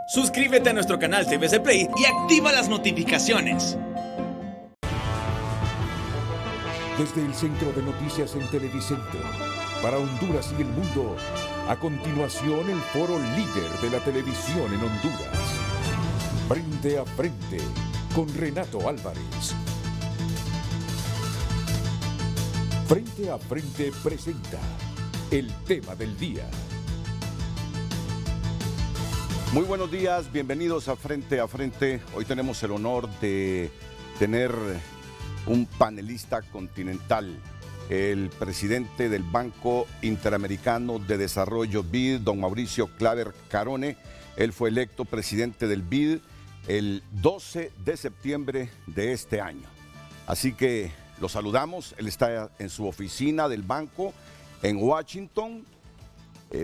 Suscríbete a nuestro canal TVC Play y activa las notificaciones. Desde el Centro de Noticias en Televicentro, para Honduras y el mundo, a continuación el foro líder de la televisión en Honduras. Frente a frente, con Renato Álvarez. Frente a frente presenta el tema del día. Muy buenos días, bienvenidos a Frente a Frente. Hoy tenemos el honor de tener un panelista continental, el presidente del Banco Interamericano de Desarrollo BID, don Mauricio Claver Carone. Él fue electo presidente del BID el 12 de septiembre de este año. Así que lo saludamos, él está en su oficina del banco en Washington.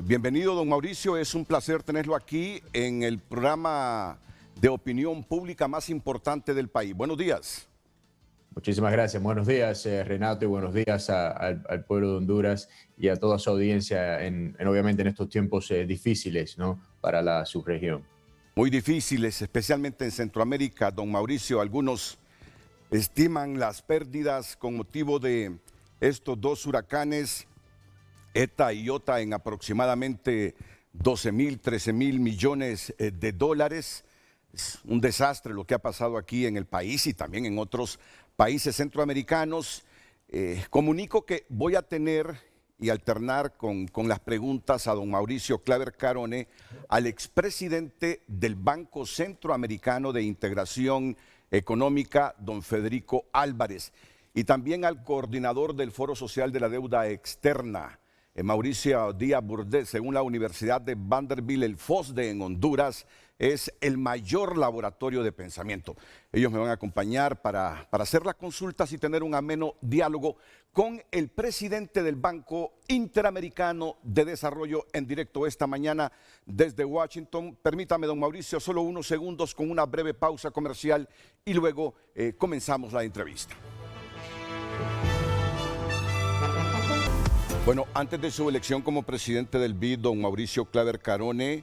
Bienvenido, don Mauricio, es un placer tenerlo aquí en el programa de opinión pública más importante del país. Buenos días. Muchísimas gracias. Buenos días, Renato, y buenos días al pueblo de Honduras y a toda su audiencia, obviamente en estos tiempos difíciles, ¿no?, para la subregión. Muy difíciles, especialmente en Centroamérica, don Mauricio. Algunos estiman las pérdidas con motivo de estos dos huracanes, ETA y IOTA, en aproximadamente 12.000, 13.000 millones de dólares. Es un desastre lo que ha pasado aquí en el país y también en otros países centroamericanos. Comunico que voy a tener y alternar con las preguntas a don Mauricio Claver Carone, al expresidente del Banco Centroamericano de Integración Económica, don Federico Álvarez, y también al coordinador del Foro Social de la Deuda Externa, Mauricio Díaz Burdett. Según la Universidad de Vanderbilt, el FOSDE en Honduras es el mayor laboratorio de pensamiento. Ellos me van a acompañar para hacer las consultas y tener un ameno diálogo con el presidente del Banco Interamericano de Desarrollo en directo esta mañana desde Washington. Permítame, don Mauricio, solo unos segundos con una breve pausa comercial y luego comenzamos la entrevista. Bueno, antes de su elección como presidente del BID, don Mauricio Claver Carone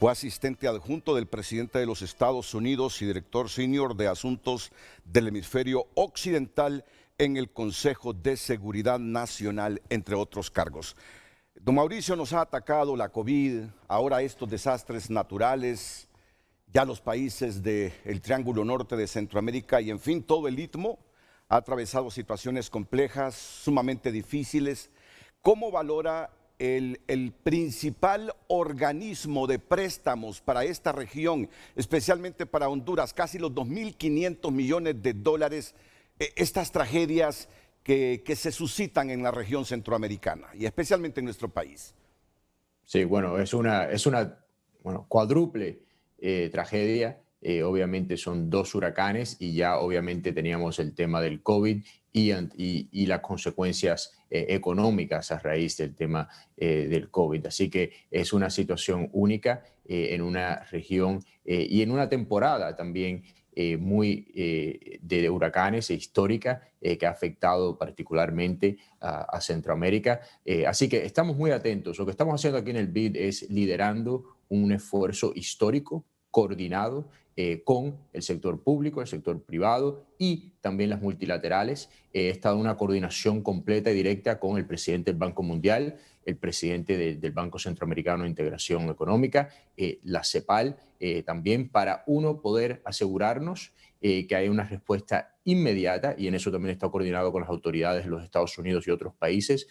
fue asistente adjunto del presidente de los Estados Unidos y director senior de asuntos del hemisferio occidental en el Consejo de Seguridad Nacional, entre otros cargos. Don Mauricio, nos ha atacado la COVID, ahora estos desastres naturales, ya los países del Triángulo Norte de Centroamérica y en fin, todo el istmo ha atravesado situaciones complejas, sumamente difíciles. ¿Cómo valora el principal organismo de préstamos para esta región, especialmente para Honduras, casi los 2.500 millones de dólares, estas tragedias que se suscitan en la región centroamericana y especialmente en nuestro país? Sí, bueno, es una cuádruple tragedia. Obviamente son dos huracanes y ya obviamente teníamos el tema del COVID y las consecuencias económicas a raíz del tema del COVID. Así que es una situación única en una región y en una temporada también de huracanes histórica que ha afectado particularmente a Centroamérica. Así que estamos muy atentos. Lo que estamos haciendo aquí en el BID es liderando un esfuerzo histórico coordinado con el sector público, el sector privado y también las multilaterales. He estado en una coordinación completa y directa con el presidente del Banco Mundial, el presidente del Banco Centroamericano de Integración Económica, la CEPAL, también para poder asegurarnos que hay una respuesta inmediata, y en eso también está coordinado con las autoridades de los Estados Unidos y otros países,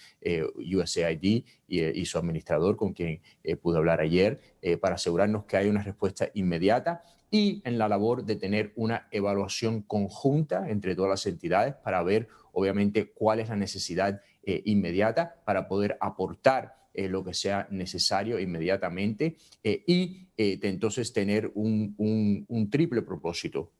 USAID y su administrador, con quien pude hablar ayer, para asegurarnos que hay una respuesta inmediata, y en la labor de tener una evaluación conjunta entre todas las entidades para ver, obviamente, cuál es la necesidad inmediata para poder aportar lo que sea necesario inmediatamente entonces tener un triple propósito,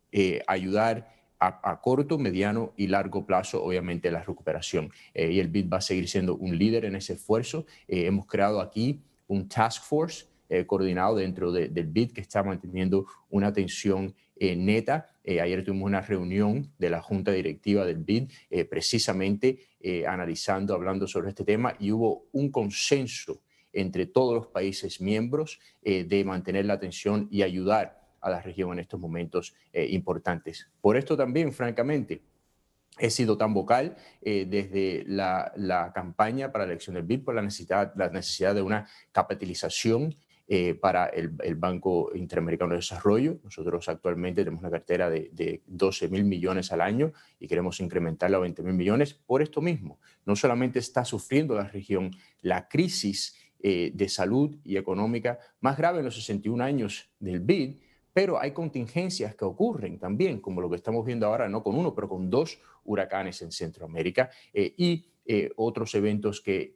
ayudar a corto, mediano y largo plazo, obviamente, la recuperación. Y el BID va a seguir siendo un líder en ese esfuerzo. Hemos creado aquí un task force coordinado dentro del BID que está manteniendo una atención neta. Ayer tuvimos una reunión de la Junta Directiva del BID precisamente hablando sobre este tema, y hubo un consenso entre todos los países miembros de mantener la atención y ayudar a la región en estos momentos importantes. Por esto también, francamente, he sido tan vocal desde la campaña para la elección del BID por la necesidad de una capitalización para el Banco Interamericano de Desarrollo. Nosotros actualmente tenemos una cartera de 12.000 millones al año y queremos incrementarla a 20.000 millones por esto mismo. No solamente está sufriendo la región la crisis de salud y económica más grave en los 61 años del BID, pero hay contingencias que ocurren también, como lo que estamos viendo ahora, no con uno, pero con 2 huracanes en Centroamérica y otros eventos que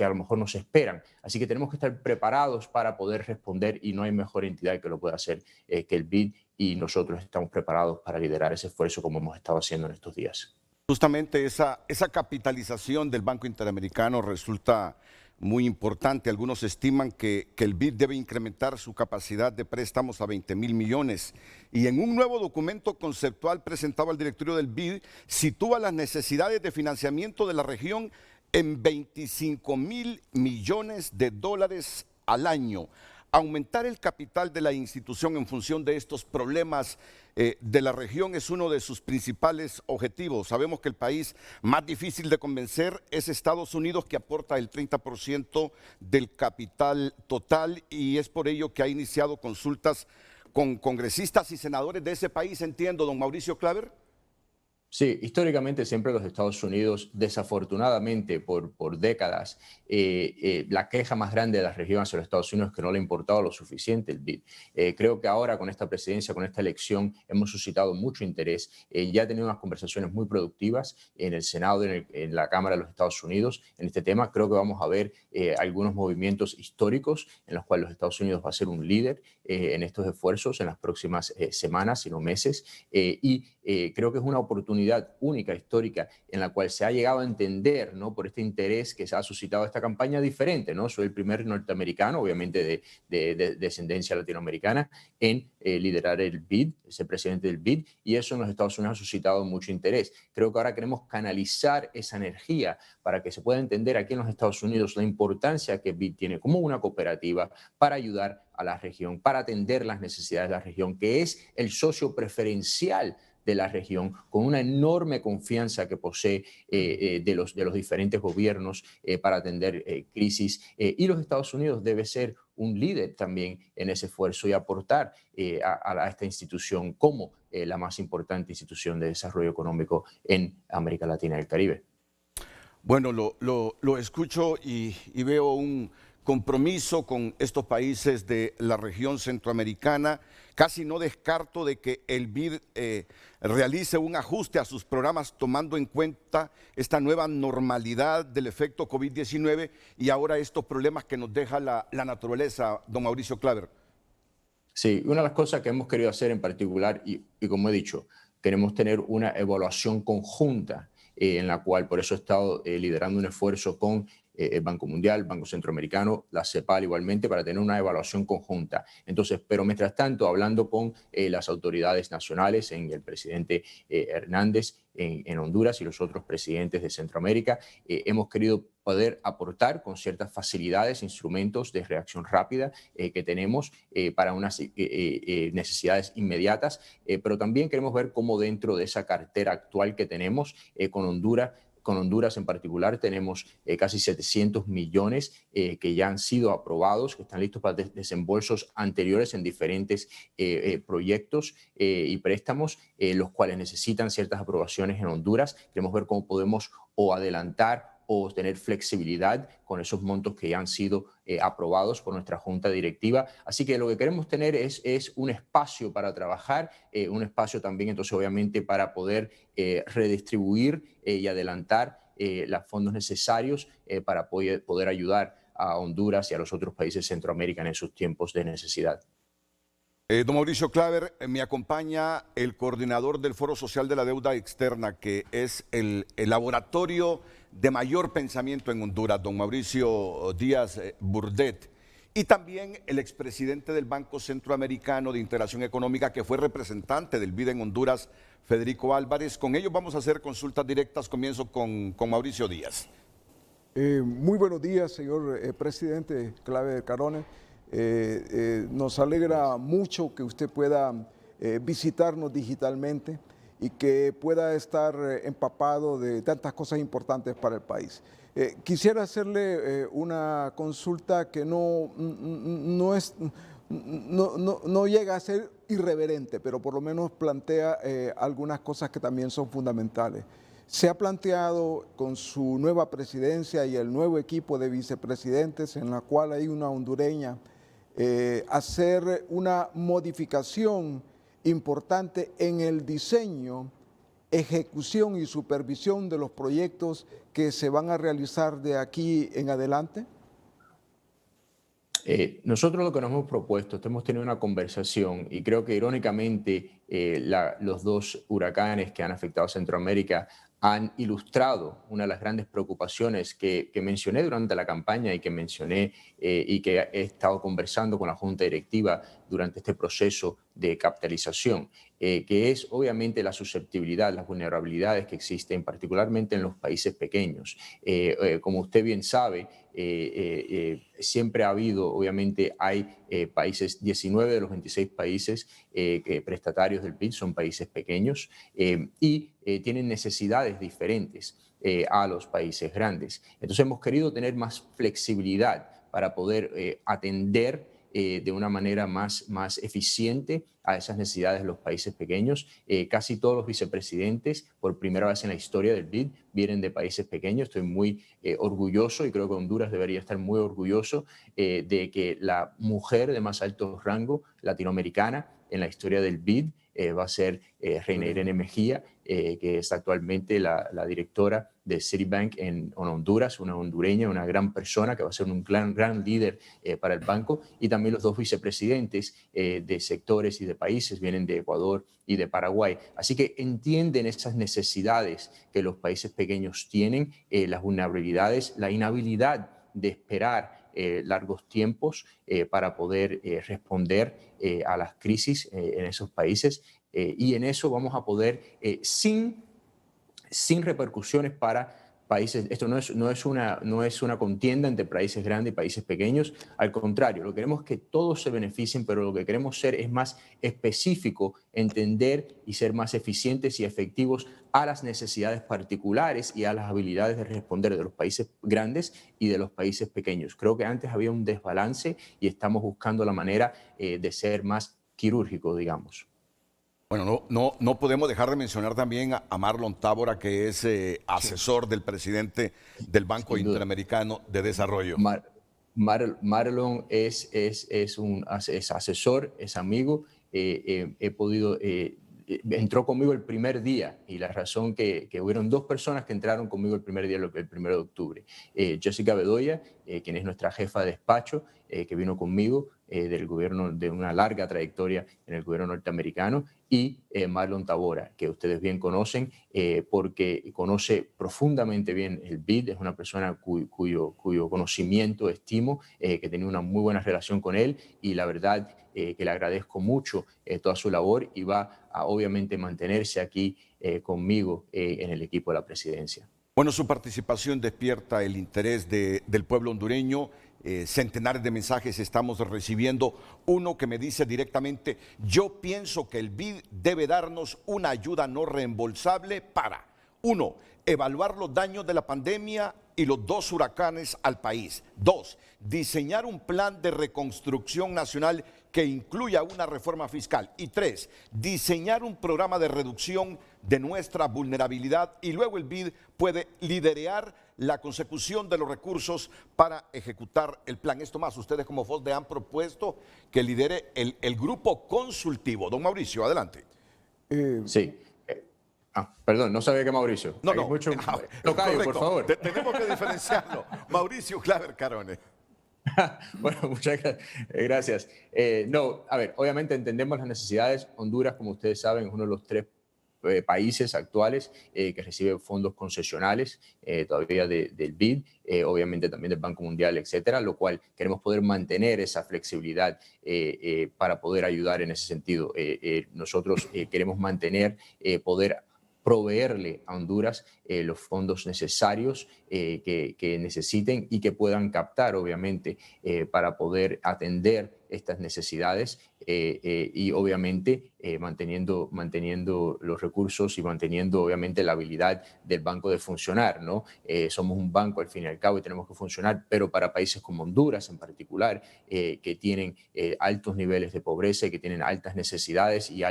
a lo mejor nos esperan. Así que tenemos que estar preparados para poder responder y no hay mejor entidad que lo pueda hacer que el BID, y nosotros estamos preparados para liderar ese esfuerzo como hemos estado haciendo en estos días. Justamente esa capitalización del Banco Interamericano resulta muy importante. Algunos estiman que el BID debe incrementar su capacidad de préstamos a 20.000 millones. Y en un nuevo documento conceptual presentado al directorio del BID, sitúa las necesidades de financiamiento de la región en 25.000 millones de dólares al año. Aumentar el capital de la institución en función de estos problemas de la región es uno de sus principales objetivos. Sabemos que el país más difícil de convencer es Estados Unidos, que aporta el 30% del capital total, y es por ello que ha iniciado consultas con congresistas y senadores de ese país, entiendo, don Mauricio Claver. Sí, históricamente siempre los Estados Unidos, desafortunadamente por décadas, la queja más grande de la región hacia los Estados Unidos es que no le ha importado lo suficiente el BID. Creo que ahora con esta presidencia, con esta elección, hemos suscitado mucho interés. Ya he tenido unas conversaciones muy productivas en el Senado, en la Cámara de los Estados Unidos en este tema. Creo que vamos a ver algunos movimientos históricos en los cuales los Estados Unidos va a ser un líder en estos esfuerzos en las próximas semanas, sino meses. Creo que es una oportunidad única, histórica, en la cual se ha llegado a entender, ¿no?, por este interés que se ha suscitado esta campaña diferente, ¿no? Soy el primer norteamericano, obviamente de descendencia latinoamericana, en liderar el BID, ser presidente del BID, y eso en los Estados Unidos ha suscitado mucho interés. Creo que ahora queremos canalizar esa energía para que se pueda entender aquí en los Estados Unidos la importancia que BID tiene como una cooperativa para ayudar a la región, para atender las necesidades de la región, que es el socio preferencial de la región, con una enorme confianza que posee de los diferentes gobiernos para atender crisis. Y los Estados Unidos debe ser un líder también en ese esfuerzo y aportar a esta institución como la más importante institución de desarrollo económico en América Latina y el Caribe. Bueno, lo escucho y veo un compromiso con estos países de la región centroamericana. Casi no descarto de que el BID realice un ajuste a sus programas tomando en cuenta esta nueva normalidad del efecto COVID-19 y ahora estos problemas que nos deja la naturaleza, don Mauricio Claver. Sí, una de las cosas que hemos querido hacer en particular, y como he dicho, queremos tener una evaluación conjunta en la cual por eso he estado liderando un esfuerzo con el Banco Mundial, Banco Centroamericano, la CEPAL igualmente, para tener una evaluación conjunta. Entonces, pero mientras tanto, hablando con las autoridades nacionales, en el presidente Hernández en Honduras y los otros presidentes de Centroamérica, hemos querido poder aportar con ciertas facilidades, instrumentos de reacción rápida que tenemos para unas necesidades inmediatas, pero también queremos ver cómo dentro de esa cartera actual que tenemos con Honduras en particular, tenemos casi 700 millones que ya han sido aprobados, que están listos para desembolsos anteriores en diferentes proyectos y préstamos, los cuales necesitan ciertas aprobaciones en Honduras. Queremos ver cómo podemos o adelantar o tener flexibilidad con esos montos que ya han sido aprobados por nuestra junta directiva. Así que lo que queremos tener es un espacio para trabajar, un espacio también entonces obviamente para poder redistribuir y adelantar los fondos necesarios para poder ayudar a Honduras y a los otros países de Centroamérica en esos tiempos de necesidad. Don Mauricio Claver, me acompaña el coordinador del Foro Social de la Deuda Externa, que es el laboratorio de mayor pensamiento en Honduras, don Mauricio Díaz Burdet, y también el expresidente del Banco Centroamericano de Integración Económica, que fue representante del BID en Honduras, Federico Álvarez. Con ellos vamos a hacer consultas directas. Comienzo con Mauricio Díaz. Muy buenos días, señor presidente Claver Carones. Nos alegra mucho que usted pueda visitarnos digitalmente y que pueda estar empapado de tantas cosas importantes para el país. Quisiera hacerle una consulta que no llega a ser irreverente, pero por lo menos plantea algunas cosas que también son fundamentales. Se ha planteado con su nueva presidencia y el nuevo equipo de vicepresidentes, en la cual hay una hondureña, hacer una modificación importante en el diseño, ejecución y supervisión de los proyectos que se van a realizar de aquí en adelante. Nosotros lo que nos hemos propuesto, hemos tenido una conversación y creo que irónicamente los dos huracanes que han afectado a Centroamérica han ilustrado una de las grandes preocupaciones que mencioné durante la campaña y que mencioné y que he estado conversando con la Junta Directiva durante este proceso de capitalización, que es obviamente la susceptibilidad, las vulnerabilidades que existen particularmente en los países pequeños. Como usted bien sabe, siempre ha habido, obviamente hay países, 19 de los 26 países prestatarios del BID son países pequeños y tienen necesidades diferentes a los países grandes. Entonces hemos querido tener más flexibilidad para poder atender de una manera más eficiente a esas necesidades de los países pequeños. Casi todos los vicepresidentes, por primera vez en la historia del BID, vienen de países pequeños. Estoy muy orgulloso y creo que Honduras debería estar muy orgulloso de que la mujer de más alto rango latinoamericana en la historia del BID va a ser Reina Irene Mejía, que es actualmente la directora de Citibank en Honduras, una hondureña, una gran persona que va a ser un gran líder para el banco, y también los dos vicepresidentes de sectores y de países vienen de Ecuador y de Paraguay. Así que entienden esas necesidades que los países pequeños tienen, las vulnerabilidades, la inhabilidad de esperar largos tiempos para poder responder a las crisis en esos países y en eso vamos a poder sin repercusiones para países. Esto no es una contienda entre países grandes y países pequeños, al contrario, lo que queremos es que todos se beneficien, pero lo que queremos ser es más específico, entender y ser más eficientes y efectivos a las necesidades particulares y a las habilidades de responder de los países grandes y de los países pequeños. Creo que antes había un desbalance y estamos buscando la manera de ser más quirúrgico, digamos. Bueno, no podemos dejar de mencionar también a Marlon Tábora, que es asesor del presidente del Banco Interamericano de Desarrollo. Marlon es asesor, es amigo. Entró conmigo el primer día y la razón que hubieron dos personas que entraron conmigo el primer día, el 1 de octubre. Jessica Bedoya, quien es nuestra jefa de despacho, que vino conmigo del gobierno, de una larga trayectoria en el gobierno norteamericano, y Marlon Tábora, que ustedes bien conocen porque conoce profundamente bien el BID, es una persona cuyo conocimiento estimo, que tenía una muy buena relación con él y la verdad que le agradezco mucho toda su labor y va a obviamente mantenerse aquí conmigo en el equipo de la presidencia. Bueno, su participación despierta el interés del pueblo hondureño. Centenares de mensajes estamos recibiendo. Uno que me dice directamente: yo pienso que el BID debe darnos una ayuda no reembolsable para, 1, evaluar los daños de la pandemia y los 2 huracanes al país. 2, diseñar un plan de reconstrucción nacional que incluya una reforma fiscal. Y 3, diseñar un programa de reducción de nuestra vulnerabilidad, y luego el BID puede liderar la consecución de los recursos para ejecutar el plan. Esto más, ustedes como FOSDE han propuesto que lidere el grupo consultivo. Don Mauricio, adelante. Sí. Perdón, no sabía que Mauricio. No. Tocayo, por favor. Tenemos que diferenciarlo. Mauricio Claver Carones. Bueno, muchas gracias. A ver, obviamente entendemos las necesidades. Honduras, como ustedes saben, es uno de los 3 países actuales que recibe fondos concesionales todavía del BID, obviamente también del Banco Mundial, etcétera, lo cual queremos poder mantener esa flexibilidad para poder ayudar en ese sentido. Nosotros queremos mantener, poder proveerle a Honduras los fondos necesarios que necesiten y que puedan captar, obviamente, para poder atender estas necesidades y obviamente manteniendo los recursos y manteniendo obviamente la habilidad del banco de funcionar, ¿no? Somos un banco al fin y al cabo y tenemos que funcionar, pero para países como Honduras en particular, que tienen altos niveles de pobreza y que tienen altas necesidades y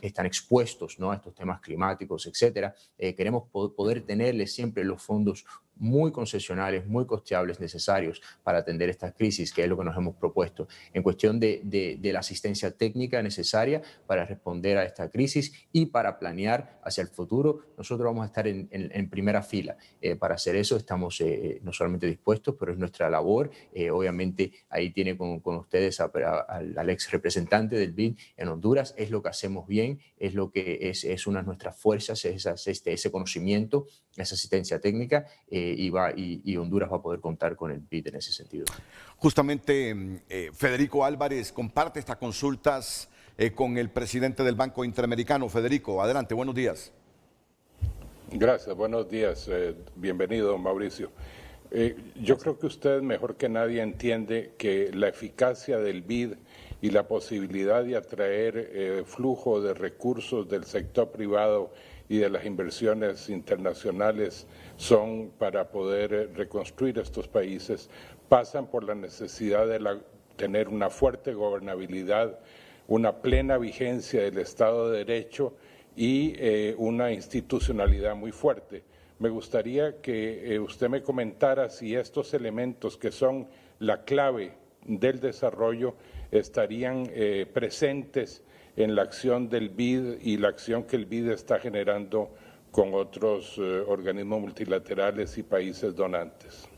están expuestos, ¿no?, a estos temas climáticos, etcétera, queremos poder tenerles siempre los fondos muy concesionales, muy costeables necesarios para atender estas crisis, que es lo que nos hemos propuesto. En cuestión de la asistencia técnica necesaria para responder a esta crisis y para planear hacia el futuro, nosotros vamos a estar en primera fila. Para hacer eso estamos no solamente dispuestos, pero es nuestra labor. Obviamente ahí tiene con ustedes al ex representante del BID en Honduras. Es lo que hacemos bien, es lo que es una de nuestras fuerzas, ese conocimiento, esa asistencia técnica, y Honduras va a poder contar con el BID en ese sentido. Justamente Federico Álvarez comparte estas consultas con el presidente del Banco Interamericano. Federico, adelante, buenos días. Gracias, buenos días. Bienvenido, Mauricio. Yo creo que usted mejor que nadie entiende que la eficacia del BID y la posibilidad de atraer flujo de recursos del sector privado y de las inversiones internacionales son para poder reconstruir estos países, pasan por la necesidad de tener una fuerte gobernabilidad, una plena vigencia del Estado de Derecho y una institucionalidad muy fuerte. Me gustaría que usted me comentara si estos elementos que son la clave del desarrollo estarían presentes en la acción del BID y la acción que el BID está generando con otros organismos multilaterales y países donantes.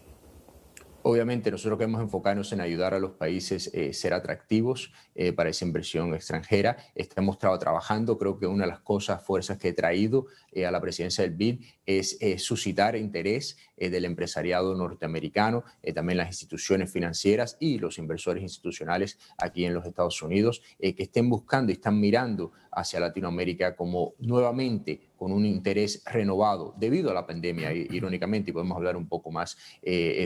Obviamente nosotros queremos enfocarnos en ayudar a los países a ser atractivos para esa inversión extranjera. Hemos estado trabajando, creo que una de las fuerzas que he traído a la presidencia del BID es suscitar interés del empresariado norteamericano, también las instituciones financieras y los inversores institucionales aquí en los Estados Unidos, que estén buscando y están mirando hacia Latinoamérica como nuevamente con un interés renovado debido a la pandemia, irónicamente, y podemos hablar un poco más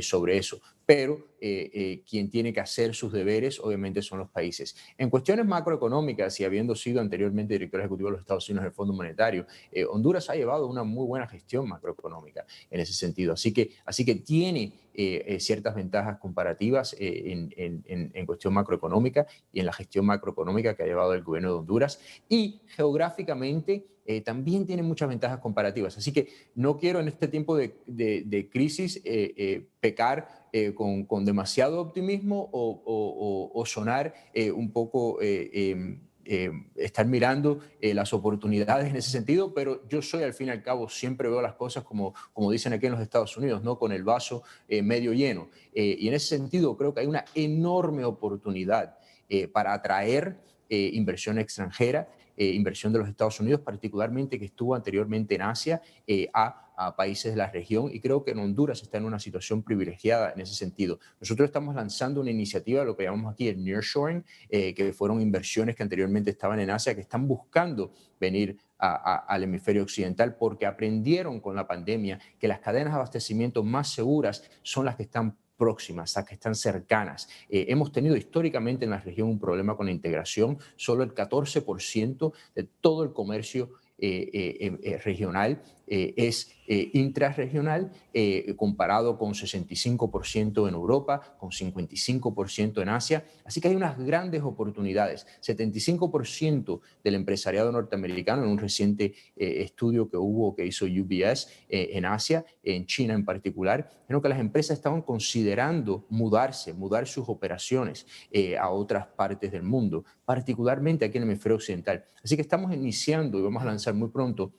sobre eso. Pero quien tiene que hacer sus deberes, obviamente, son los países. En cuestiones macroeconómicas, y habiendo sido anteriormente director ejecutivo de los Estados Unidos del Fondo Monetario, Honduras ha llevado una muy buena gestión macroeconómica en ese sentido. Así que tiene ciertas ventajas comparativas en cuestión macroeconómica y en la gestión macroeconómica que ha llevado el gobierno de Honduras. Y geográficamente también tiene muchas ventajas comparativas. Así que no quiero en este tiempo de crisis pecar con demasiado optimismo o sonar un poco estar mirando las oportunidades en ese sentido, pero yo soy al fin y al cabo, siempre veo las cosas como dicen aquí en los Estados Unidos, ¿no?, con el vaso medio lleno. Y en ese sentido creo que hay una enorme oportunidad para atraer inversión extranjera, inversión de los Estados Unidos, particularmente que estuvo anteriormente en Asia, a países de la región, y creo que en Honduras está en una situación privilegiada en ese sentido. Nosotros estamos lanzando una iniciativa, lo que llamamos aquí el nearshoring, que fueron inversiones que anteriormente estaban en Asia, que están buscando venir al hemisferio occidental porque aprendieron con la pandemia que las cadenas de abastecimiento más seguras son las que están próximas, las que están cercanas. Hemos tenido históricamente en la región un problema con la integración. Solo el 14% de todo el comercio regional es intrarregional, comparado con 65% en Europa, con 55% en Asia. Así que hay unas grandes oportunidades. 75% del empresariado norteamericano, en un reciente estudio que hizo UBS en Asia, en China en particular, dijeron que las empresas estaban considerando mudar sus operaciones a otras partes del mundo, particularmente aquí en el hemisferio occidental. Así que estamos iniciando y vamos a lanzar muy pronto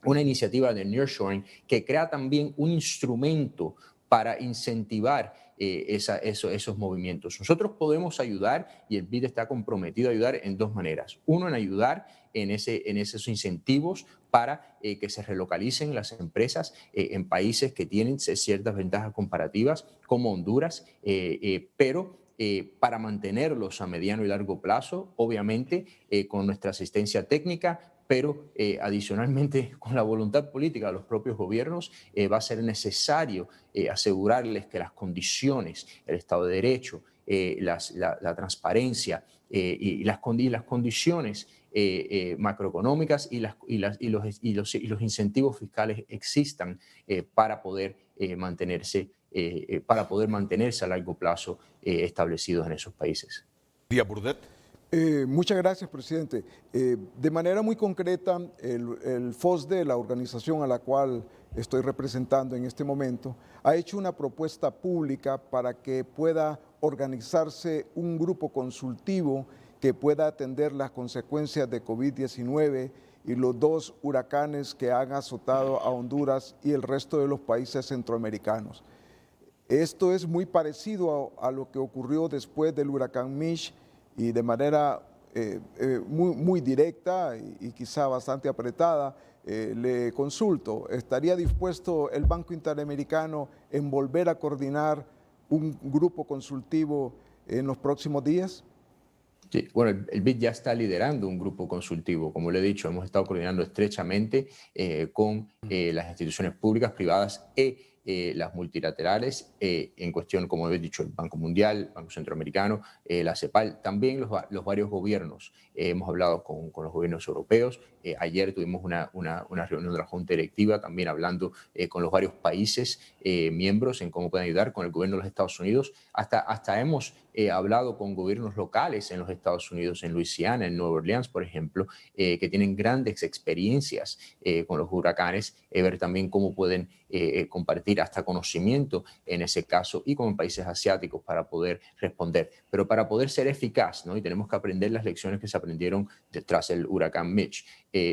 una iniciativa de nearshoring que crea también un instrumento para incentivar esos movimientos. Nosotros podemos ayudar, y el BID está comprometido a ayudar en dos maneras. Uno, en ayudar en esos incentivos para que se relocalicen las empresas en países que tienen ciertas ventajas comparativas, como Honduras, pero para mantenerlos a mediano y largo plazo, obviamente con nuestra asistencia técnica, pero adicionalmente con la voluntad política de los propios gobiernos va a ser necesario asegurarles que las condiciones, el Estado de Derecho, la transparencia y las condiciones macroeconómicas y los incentivos fiscales existan para poder mantenerse a largo plazo establecidos en esos países. Díaz Burdet. Muchas gracias, presidente. De manera muy concreta, el FOSDE, la organización a la cual estoy representando en este momento, ha hecho una propuesta pública para que pueda organizarse un grupo consultivo que pueda atender las consecuencias de COVID-19 y los 2 huracanes que han azotado a Honduras y el resto de los países centroamericanos. Esto es muy parecido a lo que ocurrió después del huracán Mitch, y de manera muy directa y quizá bastante apretada, le consulto, ¿estaría dispuesto el Banco Interamericano en volver a coordinar un grupo consultivo en los próximos días? Sí, bueno, el BID ya está liderando un grupo consultivo. Como le he dicho, hemos estado coordinando estrechamente con las instituciones públicas, privadas las multilaterales, en cuestión, como he dicho, el Banco Mundial, el Banco Centroamericano, la CEPAL, también los varios gobiernos. Hemos hablado con los gobiernos europeos. Ayer tuvimos una reunión de la Junta Directiva, también hablando con los varios países miembros en cómo pueden ayudar, con el gobierno de los Estados Unidos. Hasta hemos hablado con gobiernos locales en los Estados Unidos, en Luisiana, en Nueva Orleans, por ejemplo, que tienen grandes experiencias con los huracanes, ver también cómo pueden compartir hasta conocimiento en ese caso, y con países asiáticos para poder responder. Pero para poder ser eficaz, ¿no? Y tenemos que aprender las lecciones que se aprendieron tras el huracán Mitch.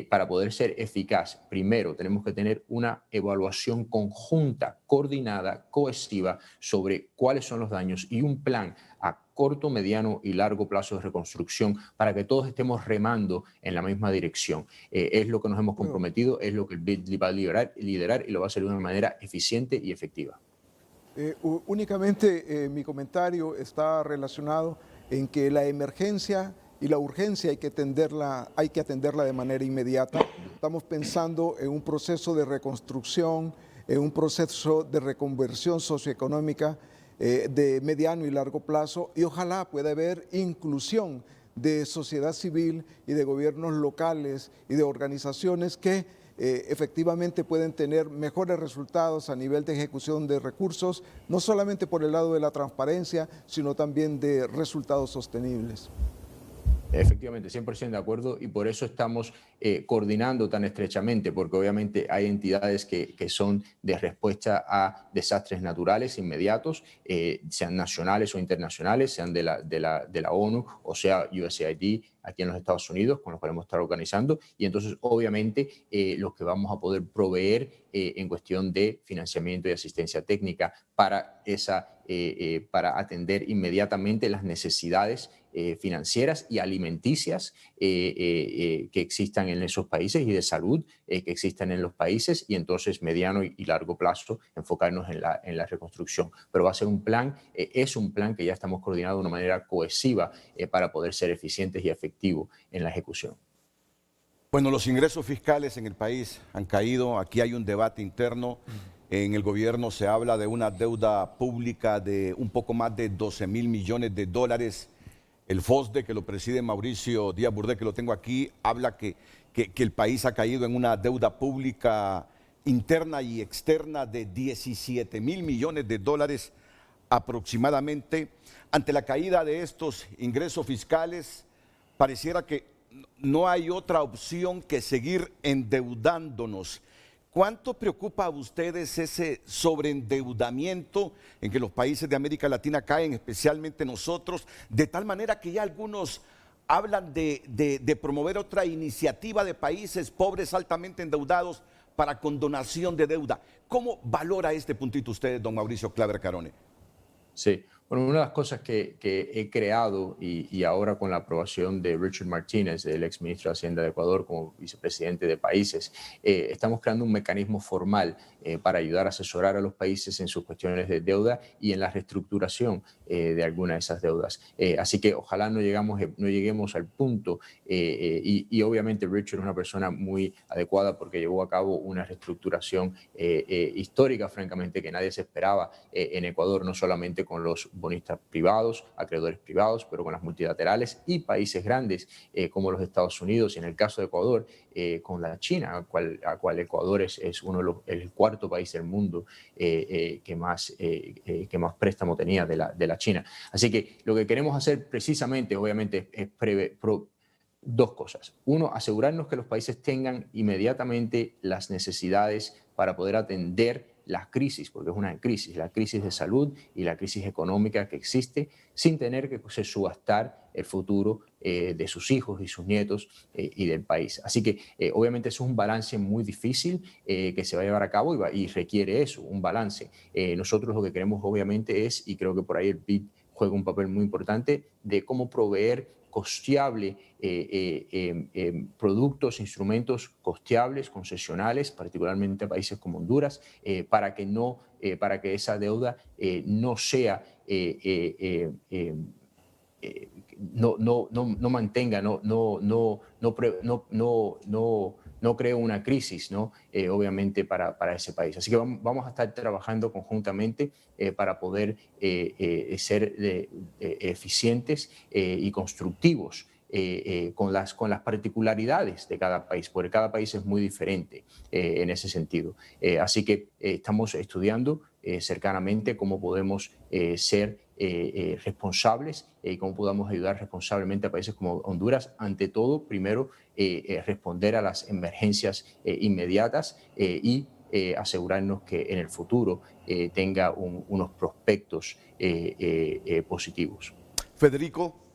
Para poder ser eficaz, primero tenemos que tener una evaluación conjunta, coordinada, cohesiva sobre cuáles son los daños y un plan a corto, mediano y largo plazo de reconstrucción para que todos estemos remando en la misma dirección. Es lo que nos hemos comprometido, es lo que el BID va a liderar y lo va a hacer de una manera eficiente y efectiva. Únicamente mi comentario está relacionado en que la emergencia y la urgencia hay que atenderla de manera inmediata. Estamos pensando en un proceso de reconstrucción, en un proceso de reconversión socioeconómica de mediano y largo plazo, y ojalá pueda haber inclusión de sociedad civil y de gobiernos locales y de organizaciones que efectivamente pueden tener mejores resultados a nivel de ejecución de recursos, no solamente por el lado de la transparencia, sino también de resultados sostenibles. Efectivamente, 100% de acuerdo, y por eso estamos coordinando tan estrechamente, porque obviamente hay entidades que son de respuesta a desastres naturales inmediatos, sean nacionales o internacionales, sean de la ONU, o sea USAID aquí en los Estados Unidos, con los cuales hemos estado organizando, y entonces obviamente los que vamos a poder proveer en cuestión de financiamiento y asistencia técnica para atender inmediatamente las necesidades financieras y alimenticias que existan en esos países, y de salud que existan en los países, y entonces mediano y largo plazo enfocarnos en la reconstrucción. Pero va a ser un plan, es un plan que ya estamos coordinando de una manera cohesiva para poder ser eficientes y efectivos en la ejecución. Bueno, los ingresos fiscales en el país han caído. Aquí hay un debate interno. En el gobierno se habla de una deuda pública de un poco más de 12.000 millones de dólares. El FOSDE, que lo preside Mauricio Díaz Burdet, que lo tengo aquí, habla que el país ha caído en una deuda pública interna y externa de 17.000 millones de dólares aproximadamente. Ante la caída de estos ingresos fiscales, pareciera que no hay otra opción que seguir endeudándonos. ¿Cuánto preocupa a ustedes ese sobreendeudamiento en que los países de América Latina caen, especialmente nosotros, de tal manera que ya algunos hablan de promover otra iniciativa de países pobres altamente endeudados para condonación de deuda? ¿Cómo valora este puntito usted, don Mauricio Claver Carone? Sí, Bueno, una de las cosas que he creado y ahora con la aprobación de Richard Martínez, el exministro de Hacienda de Ecuador, como vicepresidente de países, estamos creando un mecanismo formal para ayudar a asesorar a los países en sus cuestiones de deuda y en la reestructuración de algunas de esas deudas. Así que ojalá no lleguemos al punto y obviamente Richard es una persona muy adecuada porque llevó a cabo una reestructuración histórica, francamente, que nadie se esperaba en Ecuador, no solamente con los bonistas privados, acreedores privados, pero con las multilaterales y países grandes como los Estados Unidos y en el caso de Ecuador con la China, a cual Ecuador es el cuarto país del mundo que más préstamo tenía de la China. Así que lo que queremos hacer precisamente, obviamente, es dos cosas. Uno, asegurarnos que los países tengan inmediatamente las necesidades para poder atender las crisis, porque es una crisis, la crisis de salud y la crisis económica que existe, sin tener que subastar el futuro de sus hijos y sus nietos y del país. Así que obviamente eso es un balance muy difícil que se va a llevar a cabo y requiere eso, un balance. Nosotros lo que queremos obviamente es, y creo que por ahí el BID juega un papel muy importante, de cómo proveer costeable, productos, instrumentos costeables, concesionales, particularmente a países como Honduras, para que esa deuda no sea, no mantenga, no cree una crisis, ¿no? Obviamente para ese país. Así que vamos a estar trabajando conjuntamente para poder ser eficientes y constructivos con las particularidades de cada país, porque cada país es muy diferente en ese sentido. Así que estamos estudiando cercanamente cómo podemos ser responsables y cómo podamos ayudar responsablemente a países como Honduras. Ante todo, primero, responder a las emergencias inmediatas y asegurarnos que en el futuro tenga unos prospectos positivos. Federico.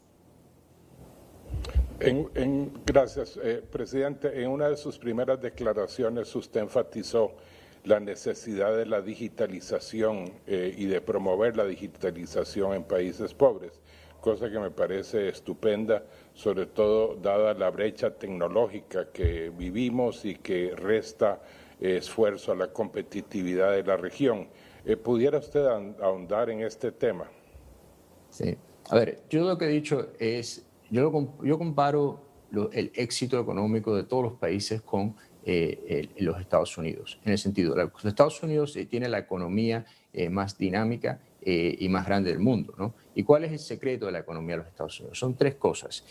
Gracias, presidente. En una de sus primeras declaraciones usted enfatizó la necesidad de la digitalización y de promover la digitalización en países pobres, cosa que me parece estupenda, sobre todo dada la brecha tecnológica que vivimos y que resta esfuerzo a la competitividad de la región. ¿Pudiera usted ahondar en este tema? Sí. A ver, yo lo que he dicho es, yo comparo el éxito económico de todos los países con los Estados Unidos, en el sentido, los Estados Unidos tiene la economía más dinámica y más grande del mundo, ¿no? ¿Y cuál es el secreto de la economía de los Estados Unidos? Son tres cosas.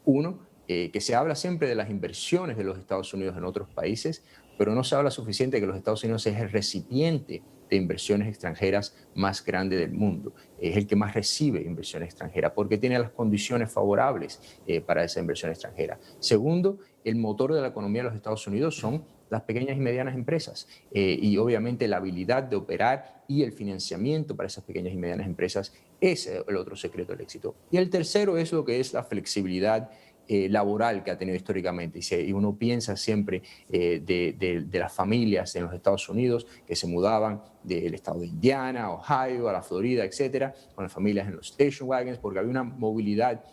Uno, que se habla siempre de las inversiones de los Estados Unidos en otros países, pero no se habla suficiente de que los Estados Unidos es el recipiente de inversiones extranjeras más grande del mundo. Es el que más recibe inversión extranjera porque tiene las condiciones favorables para esa inversión extranjera. Segundo, el motor de la economía de los Estados Unidos son las pequeñas y medianas empresas y obviamente la habilidad de operar y el financiamiento para esas pequeñas y medianas empresas es el otro secreto del éxito. Y el tercero es lo que es la flexibilidad laboral que ha tenido históricamente. Y uno piensa siempre de las familias en los Estados Unidos que se mudaban del estado de Indiana, Ohio, a la Florida, etcétera, con las familias en los station wagons, porque había una movilidad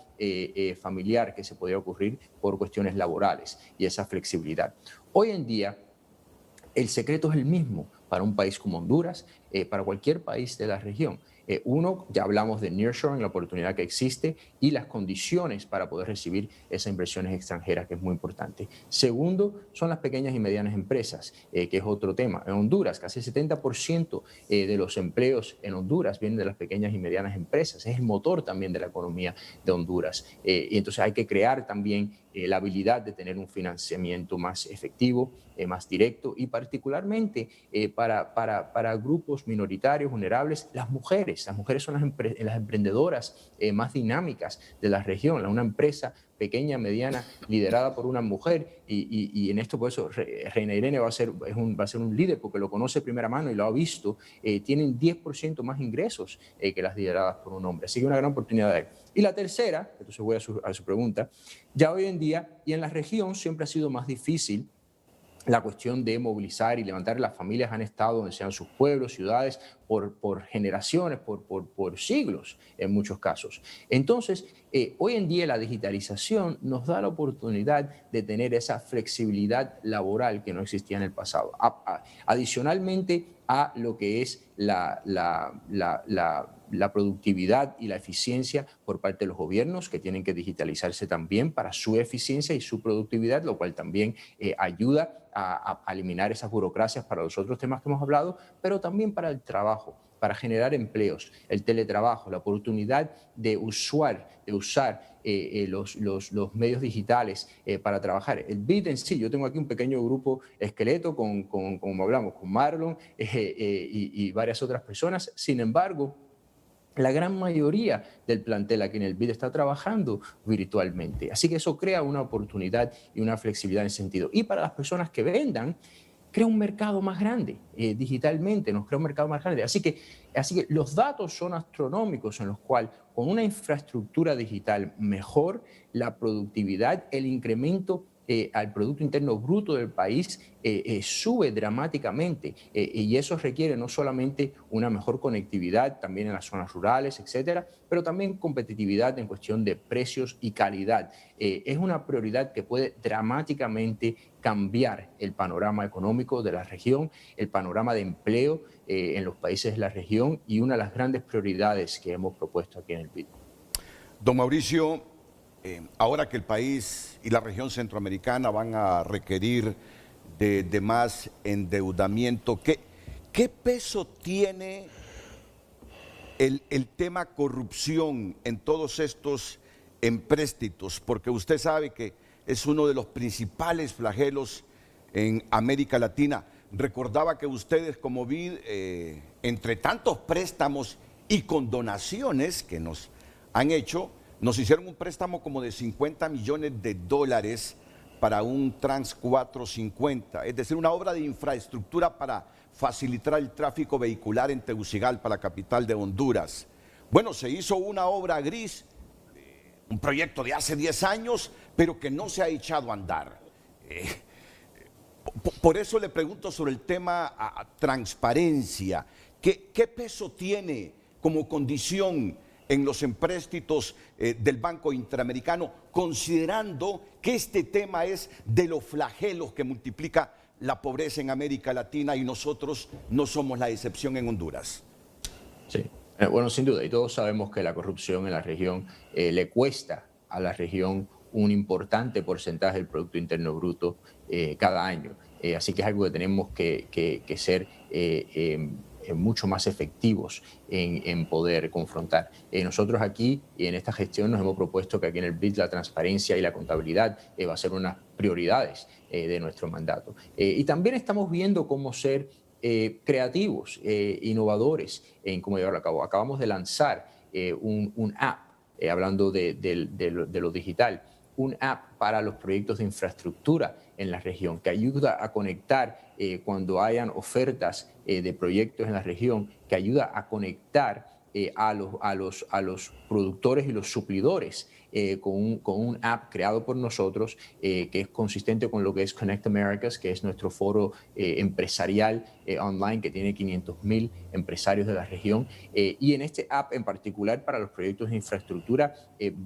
familiar que se podía ocurrir por cuestiones laborales y esa flexibilidad. Hoy en día, el secreto es el mismo para un país como Honduras, para cualquier país de la región. Uno, ya hablamos de nearshoring, la oportunidad que existe y las condiciones para poder recibir esas inversiones extranjeras, que es muy importante. Segundo, son las pequeñas y medianas empresas, que es otro tema. En Honduras, casi el 70% de los empleos en Honduras vienen de las pequeñas y medianas empresas. Es el motor también de la economía de Honduras. Y entonces hay que crear también la habilidad de tener un financiamiento más efectivo, más directo y particularmente para grupos minoritarios, vulnerables, las mujeres. Las mujeres son las emprendedoras más dinámicas de la región. Una empresa pequeña, mediana, liderada por una mujer y en esto por eso Reina Irene va a ser un líder porque lo conoce de primera mano y lo ha visto. Tienen 10% más ingresos que las lideradas por un hombre. Así que una gran oportunidad ahí. Y la tercera, entonces voy a su pregunta, ya hoy en día y en la región siempre ha sido más difícil la cuestión de movilizar y levantar las familias han estado donde sean sus pueblos, ciudades, por generaciones, por siglos en muchos casos. Entonces, hoy en día la digitalización nos da la oportunidad de tener esa flexibilidad laboral que no existía en el pasado. Adicionalmente a lo que es la productividad y la eficiencia por parte de los gobiernos, que tienen que digitalizarse también para su eficiencia y su productividad, lo cual también ayuda a eliminar esas burocracias para los otros temas que hemos hablado, pero también para el trabajo, para generar empleos, el teletrabajo, la oportunidad de usar los medios digitales para trabajar. El BID en sí, yo tengo aquí un pequeño grupo esqueleto como hablamos, con Marlon y varias otras personas. Sin embargo, la gran mayoría del plantel aquí en el BID está trabajando virtualmente. Así que eso crea una oportunidad y una flexibilidad en ese sentido. Y para las personas que vendan, crea un mercado más grande, digitalmente nos crea un mercado más grande. Así que los datos son astronómicos en los cuales con una infraestructura digital mejor, la productividad, el incremento al Producto Interno Bruto del país sube dramáticamente y eso requiere no solamente una mejor conectividad también en las zonas rurales, etcétera, pero también competitividad en cuestión de precios y calidad. Es una prioridad que puede dramáticamente cambiar el panorama económico de la región, el panorama de empleo en los países de la región y una de las grandes prioridades que hemos propuesto aquí en el BID. Don Mauricio, ahora que el país y la región centroamericana van a requerir de más endeudamiento, ¿qué peso tiene el tema corrupción en todos estos empréstitos? Porque usted sabe que es uno de los principales flagelos en América Latina. Recordaba que ustedes como BID, entre tantos préstamos y condonaciones que nos han hecho, nos hicieron un préstamo como de $50 millones para un Trans 450, es decir, una obra de infraestructura para facilitar el tráfico vehicular en Tegucigalpa, la capital de Honduras. Bueno, se hizo una obra gris, un proyecto de hace 10 años, pero que no se ha echado a andar. Por eso le pregunto sobre el tema transparencia. ¿Qué peso tiene como condición en los empréstitos del Banco Interamericano, considerando que este tema es de los flagelos que multiplica la pobreza en América Latina y nosotros no somos la excepción en Honduras? Sí, bueno, sin duda, y todos sabemos que la corrupción en la región le cuesta a la región un importante porcentaje del Producto Interno Bruto cada año. Así que es algo que tenemos que ser mucho más efectivos en poder confrontar. Nosotros aquí y en esta gestión nos hemos propuesto que aquí en el BID la transparencia y la contabilidad va a ser unas prioridades de nuestro mandato. Y también estamos viendo cómo ser creativos, innovadores en cómo llevarlo a cabo. Acabamos de lanzar un app, hablando de lo digital, un app para los proyectos de infraestructura en la región que ayuda a conectar cuando hayan ofertas de proyectos en la región, que ayuda a conectar a los productores y los suplidores con un app creado por nosotros que es consistente con lo que es Connect Americas, que es nuestro foro empresarial online que tiene 500,000 empresarios de la región. Y en este app en particular para los proyectos de infraestructura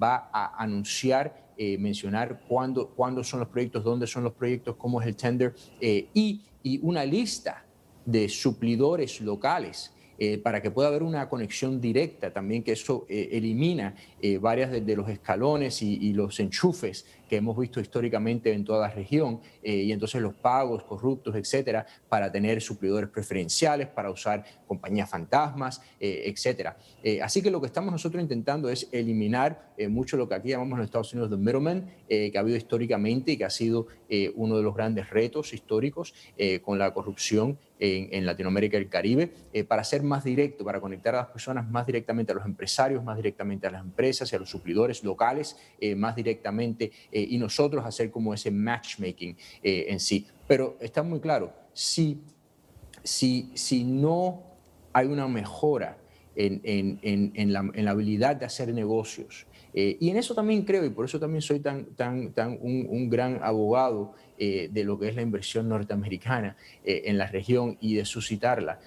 va a anunciar, mencionar cuándo son los proyectos, dónde son los proyectos, cómo es el tender y una lista de suplidores locales para que pueda haber una conexión directa también, que eso elimina varias de los escalones y los enchufes que hemos visto históricamente en toda la región y entonces los pagos corruptos, etcétera, para tener suplidores preferenciales, para usar compañías fantasmas, etcétera. Así que lo que estamos nosotros intentando es eliminar mucho lo que aquí llamamos en los Estados Unidos the middleman, que ha habido históricamente y que ha sido uno de los grandes retos históricos con la corrupción en Latinoamérica y el Caribe, para ser más directo, para conectar a las personas más directamente a los empresarios, más directamente a las empresas y a los suplidores locales, más directamente, y nosotros hacer como ese matchmaking en sí. Pero está muy claro, si no hay una mejora en la habilidad de hacer negocios Y en eso también creo, y por eso también soy un gran abogado de lo que es la inversión norteamericana en la región y de suscitarla.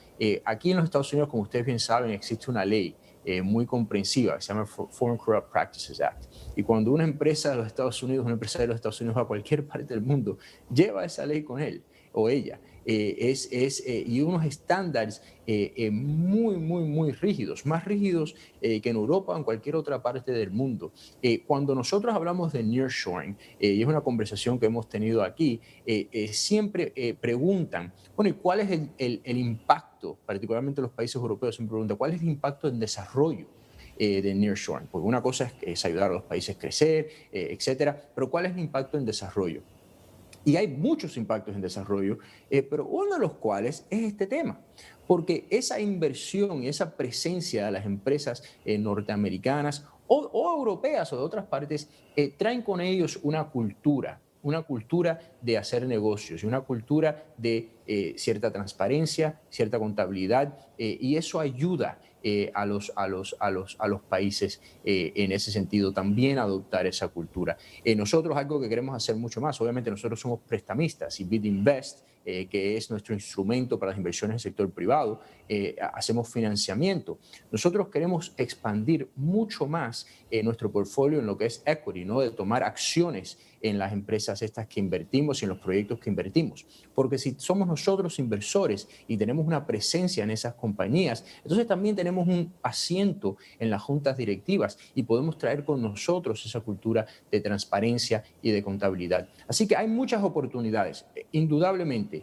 Aquí en los Estados Unidos, como ustedes bien saben, existe una ley muy comprensiva que se llama Foreign Corrupt Practices Act. Y cuando una empresa de los Estados Unidos, una empresa de los Estados Unidos va a cualquier parte del mundo, lleva esa ley con él o ella. Y unos estándares muy rígidos, más rígidos que en Europa o en cualquier otra parte del mundo. Cuando nosotros hablamos de nearshoring, y es una conversación que hemos tenido aquí, siempre preguntan, bueno, ¿y cuál es el impacto, particularmente los países europeos siempre preguntan, cuál es el impacto en desarrollo de nearshoring? Porque una cosa es ayudar a los países a crecer, etcétera, pero ¿cuál es el impacto en desarrollo? Y hay muchos impactos en desarrollo, pero uno de los cuales es este tema, porque esa inversión y esa presencia de las empresas norteamericanas o europeas o de otras partes traen con ellos una cultura de hacer negocios y una cultura de cierta transparencia, cierta contabilidad, y eso ayuda a los países en ese sentido también a adoptar esa cultura. Nosotros algo que queremos hacer mucho más, obviamente nosotros somos prestamistas y BID Invest, que es nuestro instrumento para las inversiones en el sector privado, hacemos financiamiento. Nosotros queremos expandir mucho más nuestro portfolio en lo que es equity, ¿no? De tomar acciones en las empresas estas que invertimos y en los proyectos que invertimos. Porque si somos nosotros inversores y tenemos una presencia en esas compañías, entonces también tenemos un asiento en las juntas directivas y podemos traer con nosotros esa cultura de transparencia y de contabilidad. Así que hay muchas oportunidades. Indudablemente,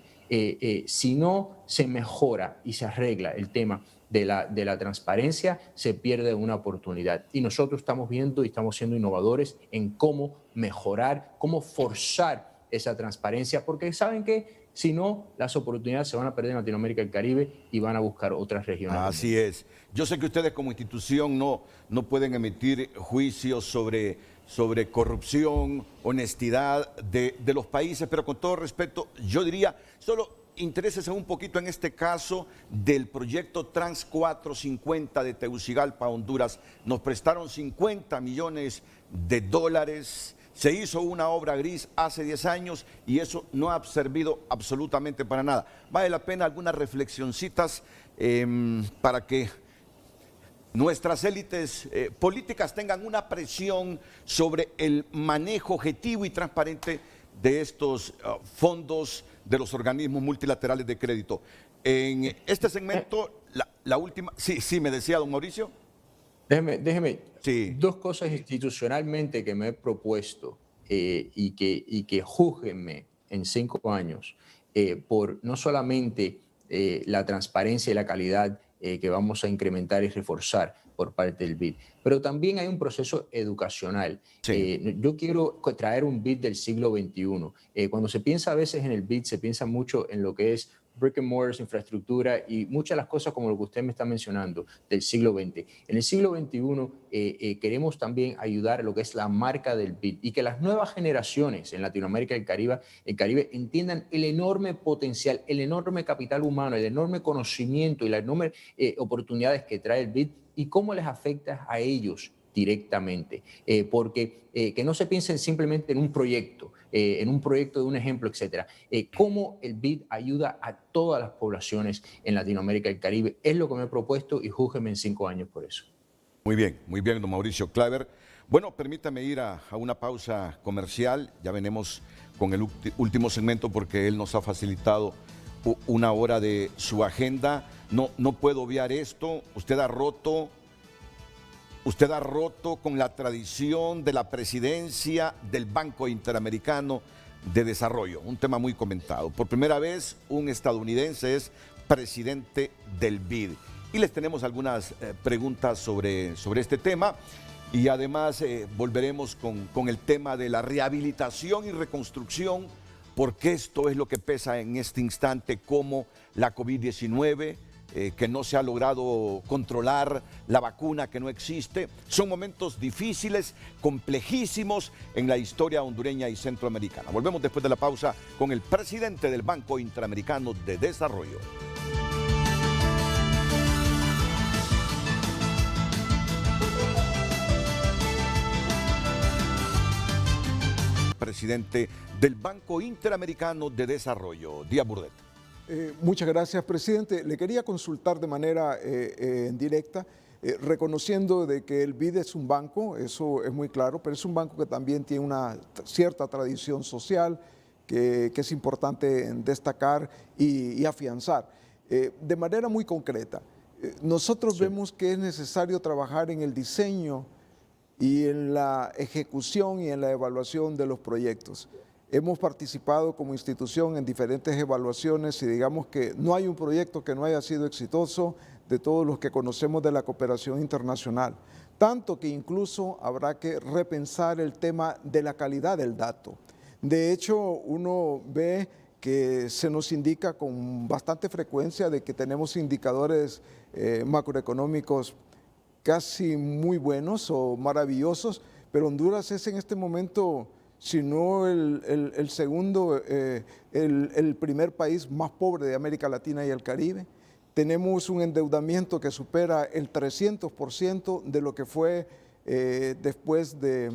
si no se mejora y se arregla el tema de la transparencia, se pierde una oportunidad. Y nosotros estamos viendo y estamos siendo innovadores en cómo mejorar, cómo forzar esa transparencia, porque saben que si no, las oportunidades se van a perder en Latinoamérica y el Caribe y van a buscar otras regiones. Así es. Yo sé que ustedes como institución no pueden emitir juicios sobre corrupción, honestidad de los países, pero con todo respeto, yo diría, solo interésese un poquito en este caso del proyecto Trans 450 de Tegucigalpa, Honduras. Nos prestaron $50 millones, se hizo una obra gris hace 10 años y eso no ha servido absolutamente para nada. Vale la pena algunas reflexioncitas para que nuestras élites políticas tengan una presión sobre el manejo objetivo y transparente de estos fondos de los organismos multilaterales de crédito. En este segmento, la última... Sí, me decía don Mauricio. Déjeme. Sí. Dos cosas institucionalmente que me he propuesto y que júzguenme en 5 años por no solamente la transparencia y la calidad que vamos a incrementar y reforzar por parte del BID, pero también hay un proceso educacional. Sí. Yo quiero traer un BID del siglo XXI. Cuando se piensa a veces en el BID, se piensa mucho en lo que es brick and mortar, infraestructura y muchas de las cosas como lo que usted me está mencionando del siglo XX. En el siglo XXI queremos también ayudar a lo que es la marca del BID y que las nuevas generaciones en Latinoamérica y el Caribe entiendan el enorme potencial, el enorme capital humano, el enorme conocimiento y las enormes oportunidades que trae el BID y cómo les afecta a ellos directamente. Porque que no se piensen simplemente en un proyecto de un ejemplo, etcétera. Cómo el BID ayuda a todas las poblaciones en Latinoamérica y el Caribe es lo que me he propuesto y júzgueme en 5 años por eso. Muy bien, don Mauricio Klaver. Bueno, permítame ir a una pausa comercial. Ya venimos con el último segmento porque él nos ha facilitado una hora de su agenda. No puedo obviar esto. Usted ha roto con la tradición de la presidencia del Banco Interamericano de Desarrollo, un tema muy comentado. Por primera vez, un estadounidense es presidente del BID. Y les tenemos algunas preguntas sobre este tema. Y además volveremos con el tema de la rehabilitación y reconstrucción, porque esto es lo que pesa en este instante, como la COVID-19, que no se ha logrado controlar, la vacuna que no existe. Son momentos difíciles, complejísimos en la historia hondureña y centroamericana. Volvemos después de la pausa con el presidente del Banco Interamericano de Desarrollo. presidente del Banco Interamericano de Desarrollo. Díaz Burdet. Muchas gracias, presidente. Le quería consultar de manera directa, reconociendo de que el BID es un banco, eso es muy claro, pero es un banco que también tiene una cierta tradición social que es importante destacar y afianzar. De manera muy concreta, nosotros vemos que es necesario trabajar en el diseño y en la ejecución y en la evaluación de los proyectos. Hemos participado como institución en diferentes evaluaciones y digamos que no hay un proyecto que no haya sido exitoso de todos los que conocemos de la cooperación internacional. Tanto que incluso habrá que repensar el tema de la calidad del dato. De hecho, uno ve que se nos indica con bastante frecuencia de que tenemos indicadores macroeconómicos casi muy buenos o maravillosos, pero Honduras es en este momento, si no el segundo, el primer país más pobre de América Latina y el Caribe. Tenemos un endeudamiento que supera el 300% de lo que fue después de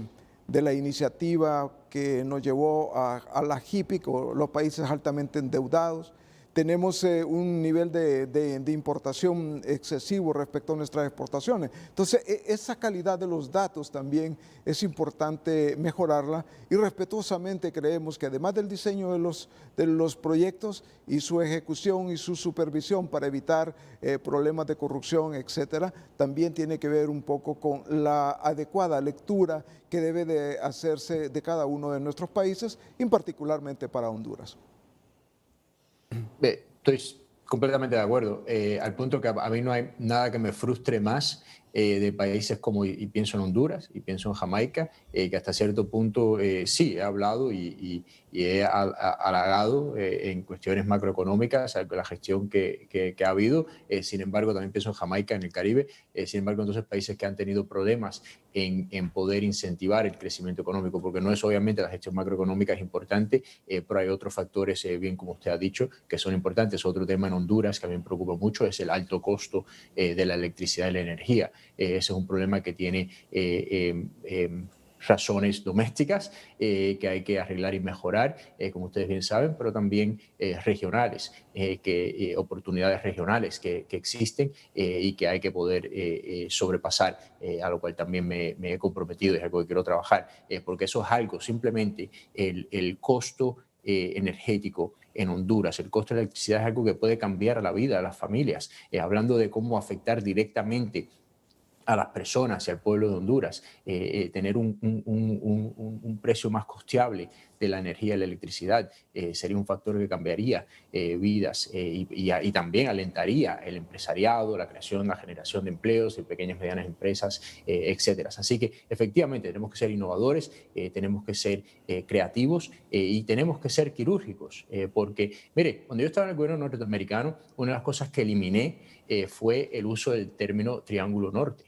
la iniciativa que nos llevó a la HIPIC, o los países altamente endeudados. Tenemos un nivel de importación excesivo respecto a nuestras exportaciones. Entonces, esa calidad de los datos también es importante mejorarla y respetuosamente creemos que además del diseño de los proyectos y su ejecución y su supervisión para evitar problemas de corrupción, etcétera, también tiene que ver un poco con la adecuada lectura que debe de hacerse de cada uno de nuestros países, y particularmente para Honduras. Estoy completamente de acuerdo, al punto que a mí no hay nada que me frustre más de países como, y pienso en Honduras, y pienso en Jamaica, que hasta cierto punto sí he hablado y he halagado en cuestiones macroeconómicas la gestión que ha habido. Sin embargo, también pienso en Jamaica, en el Caribe. Sin embargo, entonces países que han tenido problemas en poder incentivar el crecimiento económico, porque no es obviamente la gestión macroeconómica es importante, pero hay otros factores, bien como usted ha dicho, que son importantes. Otro tema en Honduras que a mí me preocupa mucho es el alto costo de la electricidad y la energía. Ese es un problema que tiene razones domésticas que hay que arreglar y mejorar, como ustedes bien saben, pero también regionales, oportunidades regionales que existen y que hay que poder sobrepasar, a lo cual también me he comprometido y es algo que quiero trabajar, porque eso es algo, simplemente el costo energético en Honduras, el costo de la electricidad es algo que puede cambiar la vida de las familias, hablando de cómo afectar directamente a las personas y al pueblo de Honduras, tener un precio más costeable de la energía y la electricidad sería un factor que cambiaría vidas y también alentaría el empresariado, la creación, la generación de empleos de pequeñas y medianas empresas, etcétera. Así que efectivamente tenemos que ser innovadores, tenemos que ser creativos y tenemos que ser quirúrgicos, porque, mire, cuando yo estaba en el gobierno norteamericano, una de las cosas que eliminé fue el uso del término Triángulo Norte.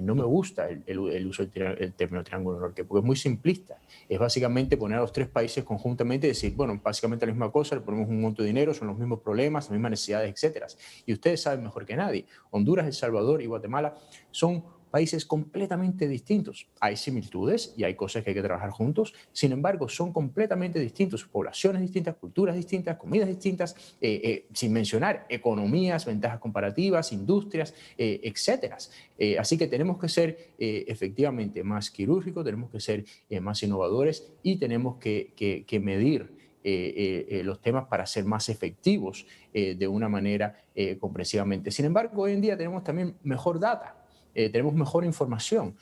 No me gusta el uso del término Triángulo Norte, porque es muy simplista. Es básicamente poner a los tres países conjuntamente y decir, bueno, básicamente la misma cosa, le ponemos un monto de dinero, son los mismos problemas, las mismas necesidades, etcétera. Y ustedes saben mejor que nadie, Honduras, El Salvador y Guatemala son países completamente distintos. Hay similitudes y hay cosas que hay que trabajar juntos, sin embargo, son completamente distintos, poblaciones distintas, culturas distintas, comidas distintas, sin mencionar economías, ventajas comparativas, industrias, etcétera. Así que tenemos que ser efectivamente más quirúrgicos, tenemos que ser más innovadores y tenemos que medir los temas para ser más efectivos de una manera comprensivamente. Sin embargo, hoy en día tenemos también mejor data. Tenemos mejor información,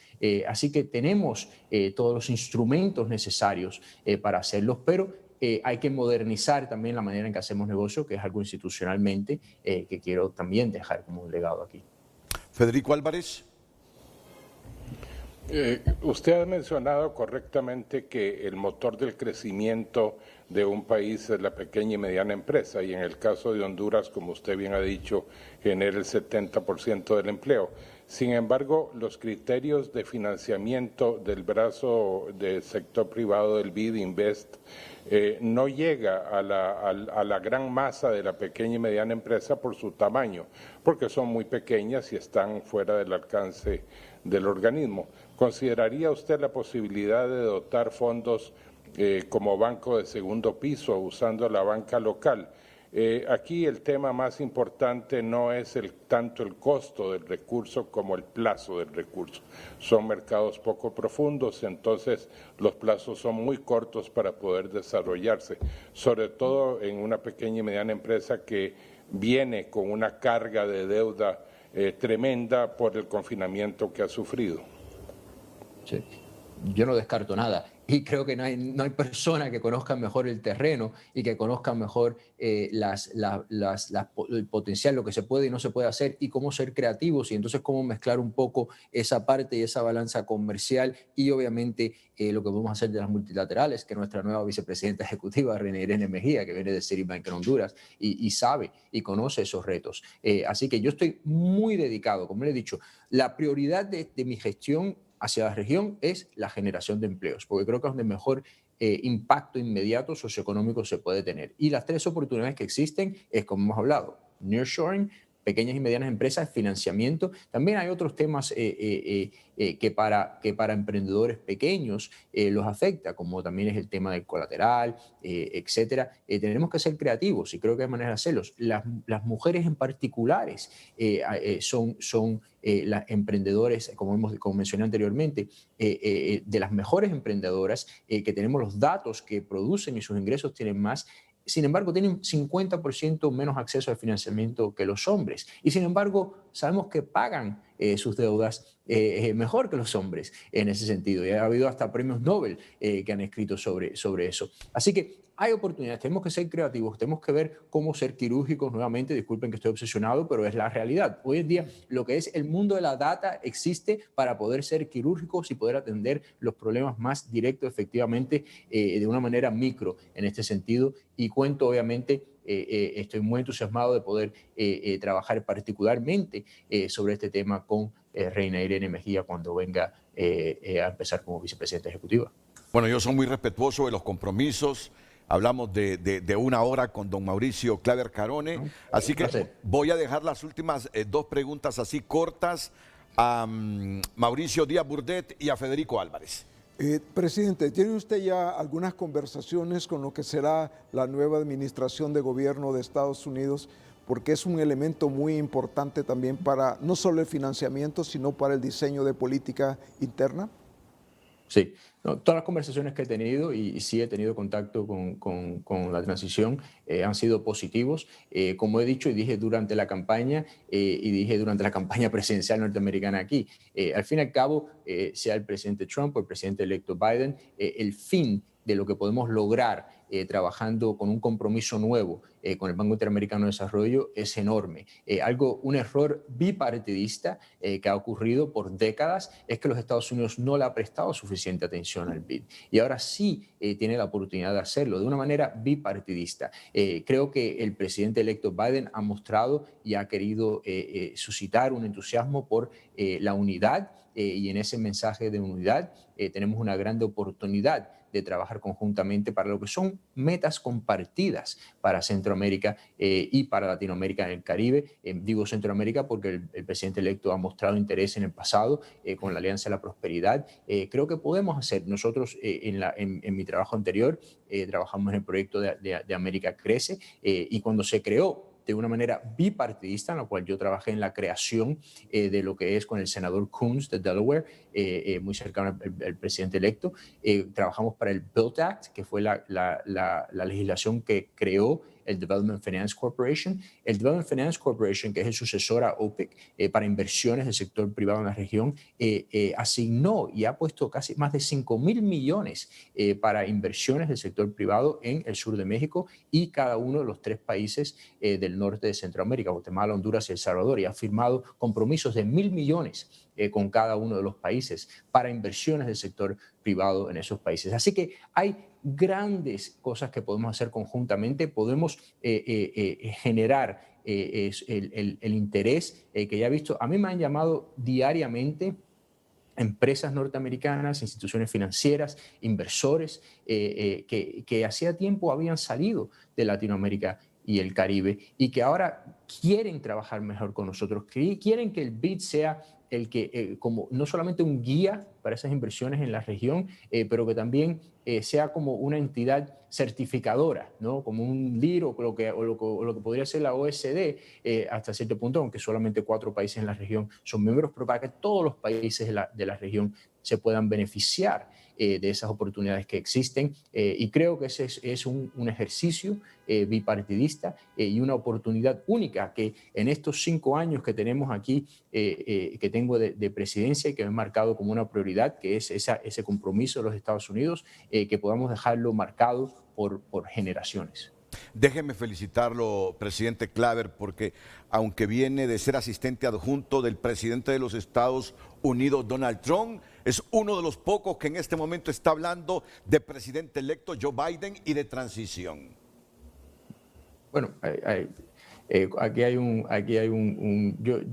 así que tenemos todos los instrumentos necesarios para hacerlos, pero hay que modernizar también la manera en que hacemos negocio, que es algo institucionalmente que quiero también dejar como un legado aquí. Federico Álvarez. Usted ha mencionado correctamente que el motor del crecimiento de un país es la pequeña y mediana empresa, y en el caso de Honduras, como usted bien ha dicho, genera el 70% del empleo. Sin embargo, los criterios de financiamiento del brazo del sector privado del BID Invest no llega a la gran masa de la pequeña y mediana empresa por su tamaño, porque son muy pequeñas y están fuera del alcance del organismo. ¿Consideraría usted la posibilidad de dotar fondos como banco de segundo piso, usando la banca local. Aquí el tema más importante no es tanto el costo del recurso como el plazo del recurso. Son mercados poco profundos, entonces los plazos son muy cortos para poder desarrollarse, sobre todo en una pequeña y mediana empresa que viene con una carga de deuda tremenda por el confinamiento que ha sufrido. Sí. Yo no descarto nada y creo que no hay persona que conozca mejor el terreno y que conozca mejor el potencial, lo que se puede y no se puede hacer y cómo ser creativos y entonces cómo mezclar un poco esa parte y esa balanza comercial y obviamente lo que podemos hacer de las multilaterales, que nuestra nueva vicepresidenta ejecutiva, Reina Irene Mejía, que viene de Citibank en Honduras y sabe y conoce esos retos. Así que yo estoy muy dedicado, como le he dicho, la prioridad de mi gestión hacia la región es la generación de empleos, porque creo que es donde mejor impacto inmediato socioeconómico se puede tener. Y las tres oportunidades que existen es, como hemos hablado, nearshoring, pequeñas y medianas empresas, financiamiento. También hay otros temas que para emprendedores pequeños los afecta, como también es el tema del colateral, etcétera. Tenemos que ser creativos y creo que hay maneras de hacerlos. Las mujeres en particulares son las emprendedoras, como mencioné anteriormente, de las mejores emprendedoras, que tenemos los datos que producen y sus ingresos tienen más. Sin embargo, tienen 50% menos acceso al financiamiento que los hombres. Y sin embargo, sabemos que pagan sus deudas mejor que los hombres en ese sentido. Y ha habido hasta premios Nobel que han escrito sobre eso. Así que hay oportunidades, tenemos que ser creativos, tenemos que ver cómo ser quirúrgicos nuevamente. Disculpen que estoy obsesionado, pero es la realidad. Hoy en día lo que es el mundo de la data existe para poder ser quirúrgicos y poder atender los problemas más directos, efectivamente, de una manera micro en este sentido. Y cuento, obviamente, estoy muy entusiasmado de poder trabajar particularmente sobre este tema con Reina Irene Mejía cuando venga a empezar como vicepresidenta ejecutiva. Bueno, yo soy muy respetuoso de los compromisos. Hablamos de una hora con don Mauricio Claver Carone. Así que voy a dejar las últimas dos preguntas así cortas a Mauricio Díaz Burdet y a Federico Álvarez. Presidente, ¿tiene usted ya algunas conversaciones con lo que será la nueva administración de gobierno de Estados Unidos? Porque es un elemento muy importante también para no solo el financiamiento, sino para el diseño de política interna. Sí, no, todas las conversaciones que he tenido y sí he tenido contacto con la transición han sido positivos. Como he dicho y dije durante la campaña y dije durante la campaña presidencial norteamericana aquí, al fin y al cabo, sea el presidente Trump o el presidente electo Biden, el fin de lo que podemos lograr trabajando con un compromiso nuevo con el Banco Interamericano de Desarrollo es enorme. Un error bipartidista que ha ocurrido por décadas es que los Estados Unidos no le ha prestado suficiente atención al BID y ahora sí tiene la oportunidad de hacerlo de una manera bipartidista. Creo que el presidente electo Biden ha mostrado y ha querido suscitar un entusiasmo por la unidad y en ese mensaje de unidad tenemos una gran oportunidad de trabajar conjuntamente para lo que son metas compartidas para Centroamérica y para Latinoamérica en el Caribe. Digo Centroamérica porque el presidente electo ha mostrado interés en el pasado con la Alianza de la Prosperidad. Creo que podemos hacer. Nosotros en mi trabajo anterior trabajamos en el proyecto de América Crece y cuando se creó de una manera bipartidista, en la cual yo trabajé en la creación de lo que es con el senador Coons de Delaware, muy cercano al presidente electo. Trabajamos para el BUILD Act, que fue la legislación que creó el Development Finance Corporation. El Development Finance Corporation, que es el sucesor a OPIC para inversiones del sector privado en la región, asignó y ha puesto casi más de 5,000 millones para inversiones del sector privado en el sur de México y cada uno de los 3 países del norte de Centroamérica, Guatemala, Honduras y El Salvador, y ha firmado compromisos de 1,000 millones con cada uno de los países para inversiones del sector privado en esos países. Así que hay grandes cosas que podemos hacer conjuntamente, podemos generar el interés que ya he visto. A mí me han llamado diariamente empresas norteamericanas, instituciones financieras, inversores que hacía tiempo habían salido de Latinoamérica y el Caribe y que ahora quieren trabajar mejor con nosotros, quieren que el BID sea como no solamente un guía para esas inversiones en la región, pero que también sea como una entidad certificadora, ¿no? Como un LEED o lo que podría ser la OECD hasta cierto punto, aunque solamente 4 países en la región son miembros, pero para que todos los países de la región se puedan beneficiar de esas oportunidades que existen. Y creo que ese es un ejercicio bipartidista y una oportunidad única que en estos 5 años que tenemos aquí, que tengo de presidencia y que me he marcado como una prioridad, que es ese compromiso de los Estados Unidos, que podamos dejarlo marcado por generaciones. Déjeme felicitarlo, presidente Claver, porque aunque viene de ser asistente adjunto del presidente de los Estados Unidos, Donald Trump, es uno de los pocos que en este momento está hablando de presidente electo Joe Biden y de transición. Bueno, aquí hay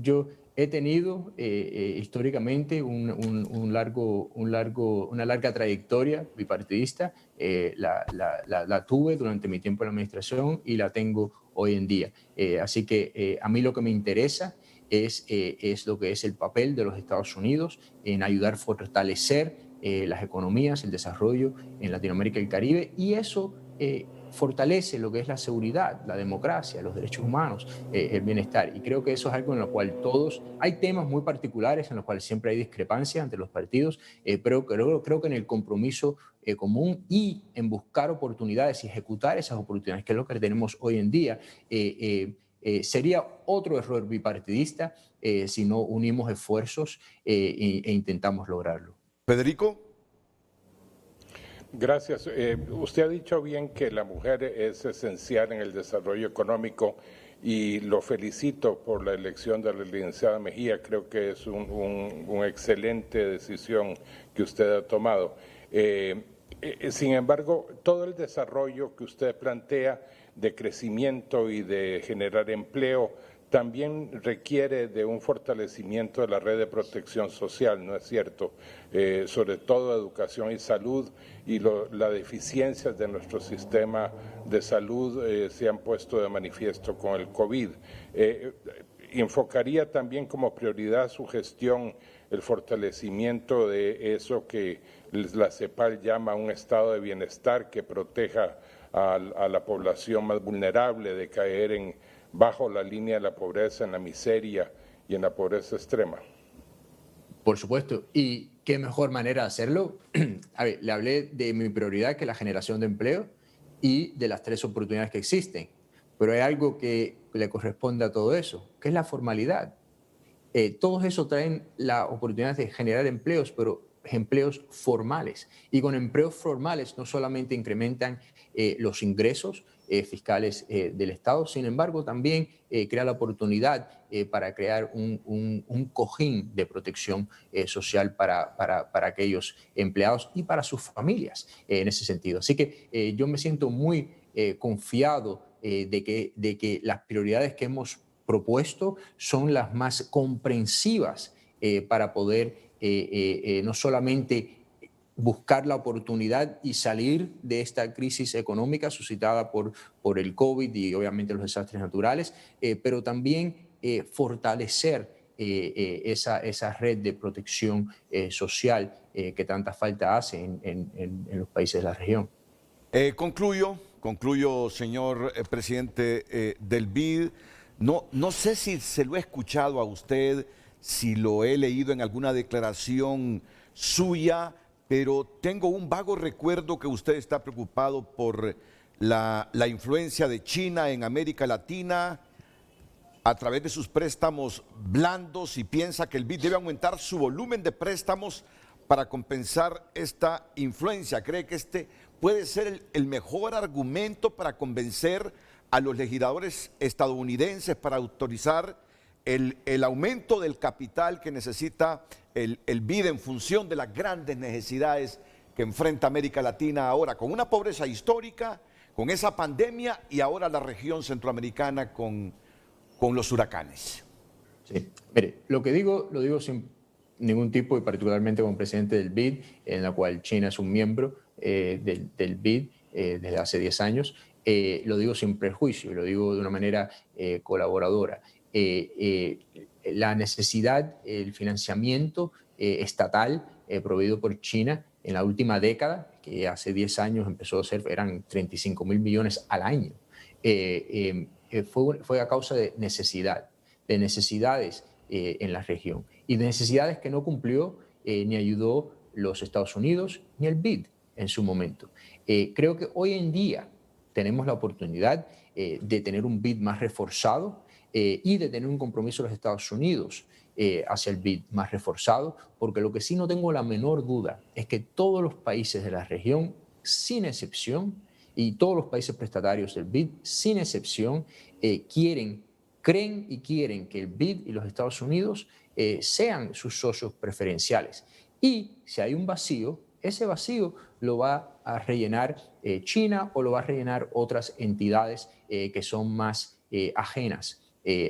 yo he tenido históricamente una larga trayectoria bipartidista. La tuve durante mi tiempo en la administración y la tengo hoy en día. Así que a mí lo que me interesa es lo que es el papel de los Estados Unidos en ayudar a fortalecer las economías, el desarrollo en Latinoamérica y el Caribe, y eso fortalece lo que es la seguridad, la democracia, los derechos humanos, el bienestar. Y creo que eso es algo en lo cual hay temas muy particulares en los cuales siempre hay discrepancias entre los partidos, pero creo que en el compromiso común y en buscar oportunidades y ejecutar esas oportunidades, que es lo que tenemos hoy en día, sería otro error bipartidista si no unimos esfuerzos e intentamos lograrlo. Federico. Gracias. Usted ha dicho bien que la mujer es esencial en el desarrollo económico y lo felicito por la elección de la licenciada Mejía. Creo que es una excelente decisión que usted ha tomado. Sin embargo, todo el desarrollo que usted plantea de crecimiento y de generar empleo también requiere de un fortalecimiento de la red de protección social, ¿no es cierto? Sobre todo educación y salud, y las deficiencias de nuestro sistema de salud se han puesto de manifiesto con el COVID. ¿Enfocaría también como prioridad su gestión el fortalecimiento de eso que la CEPAL llama un estado de bienestar que proteja a la población más vulnerable de caer bajo la línea de la pobreza, en la miseria y en la pobreza extrema? Por supuesto. ¿Y qué mejor manera de hacerlo? A ver, le hablé de mi prioridad, que es la generación de empleo, y de las 3 oportunidades que existen. Pero hay algo que le corresponde a todo eso, que es la formalidad. Todos eso traen la oportunidad de generar empleos, pero empleos formales. Y con empleos formales no solamente incrementan los ingresos fiscales del Estado, sin embargo también crea la oportunidad para crear un cojín de protección social para aquellos empleados y para sus familias en ese sentido. Así que yo me siento muy confiado de que las prioridades que hemos propuesto son las más comprensivas para poder no solamente buscar la oportunidad y salir de esta crisis económica suscitada por el COVID y obviamente los desastres naturales, pero también fortalecer esa red de protección social que tanta falta hace en los países de la región. Concluyo, señor presidente del BID. No sé si se lo he escuchado a usted, si lo he leído en alguna declaración suya, pero tengo un vago recuerdo que usted está preocupado por la influencia de China en América Latina a través de sus préstamos blandos y piensa que el BID debe aumentar su volumen de préstamos para compensar esta influencia. ¿Cree que este puede ser el mejor argumento para convencer a los legisladores estadounidenses para autorizar el aumento del capital que necesita el BID en función de las grandes necesidades que enfrenta América Latina ahora, con una pobreza histórica, con esa pandemia y ahora la región centroamericana con los huracanes? Sí, mire, lo digo sin ningún tipo, y particularmente como presidente del BID, en la cual China es un miembro del BID desde hace 10 años, lo digo sin prejuicio, lo digo de una manera colaboradora. la necesidad, el financiamiento estatal proveído por China en la última década, que hace 10 años empezó a ser, eran 35.000 millones al año, fue a causa de necesidades en la región y de necesidades que no cumplió ni ayudó los Estados Unidos ni el BID en su momento. Creo que hoy en día tenemos la oportunidad de tener un BID más reforzado y de tener un compromiso de los Estados Unidos hacia el BID más reforzado, porque lo que sí no tengo la menor duda es que todos los países de la región, sin excepción, y todos los países prestatarios del BID, sin excepción, creen y quieren que el BID y los Estados Unidos sean sus socios preferenciales. Y si hay un vacío, ese vacío lo va a rellenar China o lo va a rellenar otras entidades que son más ajenas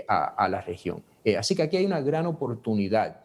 a la región. Así que aquí hay una gran oportunidad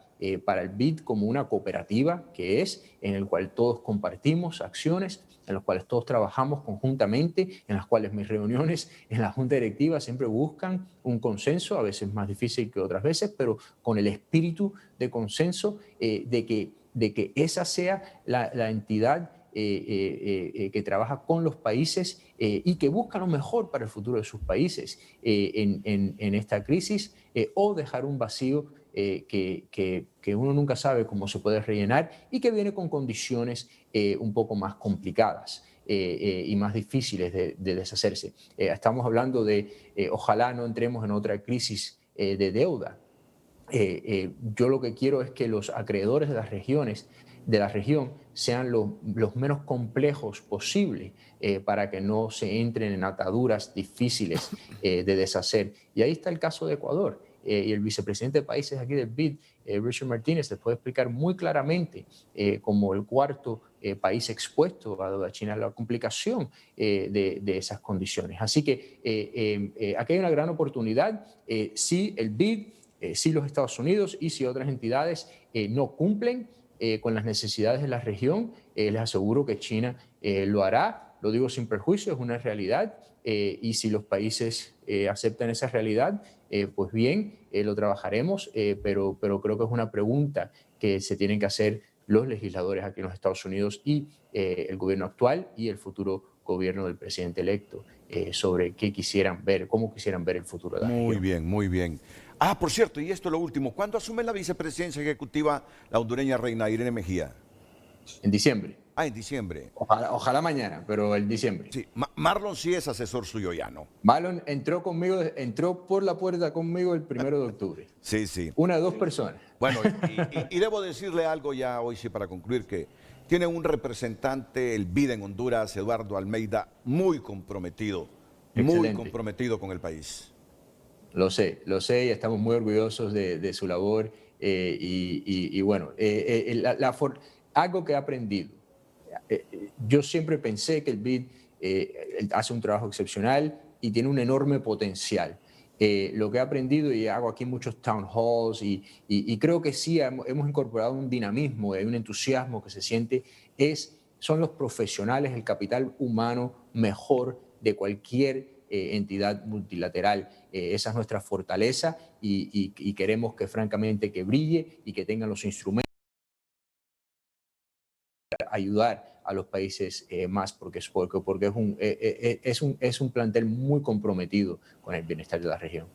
para el BID como una cooperativa que es, en el cual todos compartimos acciones, en las cuales todos trabajamos conjuntamente, en las cuales mis reuniones en la Junta Directiva siempre buscan un consenso, a veces más difícil que otras veces, pero con el espíritu de consenso de que esa sea la entidad que trabaja con los países y que busca lo mejor para el futuro de sus países en esta crisis, o dejar un vacío que uno nunca sabe cómo se puede rellenar y que viene con condiciones un poco más complicadas y más difíciles de deshacerse. Estamos hablando de ojalá no entremos en otra crisis de deuda. Yo lo que quiero es que los acreedores de la región sean los menos complejos posible para que no se entren en ataduras difíciles de deshacer. Y ahí está el caso de Ecuador. Y el vicepresidente de países aquí del BID, Richard Martínez, les puede explicar muy claramente como el cuarto país expuesto a deuda china la complicación de esas condiciones. Así que aquí hay una gran oportunidad. Si el BID, si los Estados Unidos y si otras entidades no cumplen con las necesidades de la región, les aseguro que China lo hará. Lo digo sin perjuicio, es una realidad. Y si los países aceptan esa realidad, pues bien, lo trabajaremos, pero creo que es una pregunta que se tienen que hacer los legisladores aquí en los Estados Unidos y el gobierno actual y el futuro gobierno del presidente electo sobre qué quisieran ver, cómo quisieran ver el futuro de la región. Muy bien, muy bien. Ah, por cierto, y esto es lo último, ¿cuándo asume la vicepresidencia ejecutiva la hondureña Reina Irene Mejía? En diciembre. Ah, en diciembre. Ojalá mañana, pero en diciembre. Sí, Marlon sí es asesor suyo ya, ¿no? Marlon entró por la puerta conmigo el 1 de octubre. Sí, sí. Una de dos personas. Bueno, y debo decirle algo ya hoy sí para concluir, que tiene un representante, el BID en Honduras, Eduardo Almeida, muy comprometido. Excelente. Muy comprometido con el país. Lo sé y estamos muy orgullosos de su labor y bueno, algo que he aprendido. Yo siempre pensé que el BID hace un trabajo excepcional y tiene un enorme potencial. Lo que he aprendido, y hago aquí muchos town halls, y creo que sí hemos incorporado un dinamismo y un entusiasmo que se siente, son los profesionales, el capital humano mejor de cualquier entidad multilateral. Esa es nuestra fortaleza y queremos que francamente que brille y que tengan los instrumentos para ayudar a los países más, porque es un plantel muy comprometido con el bienestar de la región.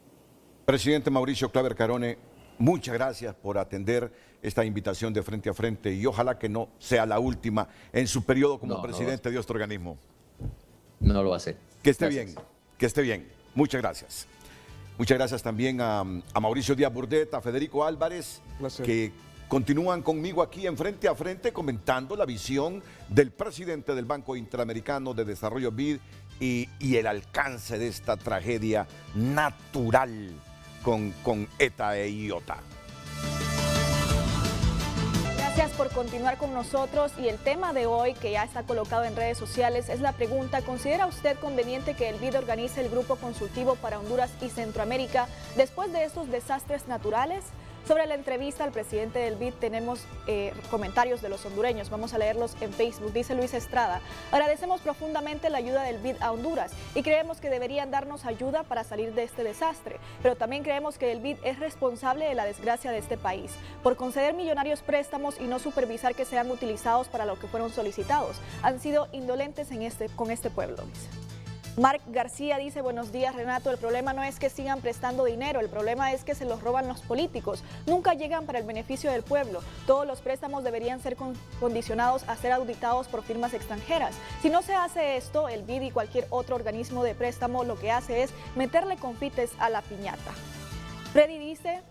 Presidente Mauricio Claver Carone, muchas gracias por atender esta invitación de Frente a Frente y ojalá que no sea la última en su periodo como presidente de este organismo. No lo va a hacer. Que esté bien, que esté bien. Muchas gracias. Muchas gracias también a Mauricio Díaz Burdet, a Federico Álvarez, que continúan conmigo aquí en Frente a Frente comentando la visión del presidente del Banco Interamericano de Desarrollo BID y el alcance de esta tragedia natural con ETA e IOTA. Gracias por continuar con nosotros y el tema de hoy que ya está colocado en redes sociales es la pregunta: ¿considera usted conveniente que el BID organice el Grupo Consultivo para Honduras y Centroamérica después de estos desastres naturales? Sobre la entrevista al presidente del BID tenemos comentarios de los hondureños, vamos a leerlos en Facebook. Dice Luis Estrada: agradecemos profundamente la ayuda del BID a Honduras y creemos que deberían darnos ayuda para salir de este desastre, pero también creemos que el BID es responsable de la desgracia de este país por conceder millonarios préstamos y no supervisar que sean utilizados para lo que fueron solicitados. Han sido indolentes con este pueblo, dice. Marc García dice: buenos días, Renato, el problema no es que sigan prestando dinero, el problema es que se los roban los políticos, nunca llegan para el beneficio del pueblo. Todos los préstamos deberían ser condicionados a ser auditados por firmas extranjeras. Si no se hace esto, el BID y cualquier otro organismo de préstamo lo que hace es meterle confites a la piñata. Freddy dice: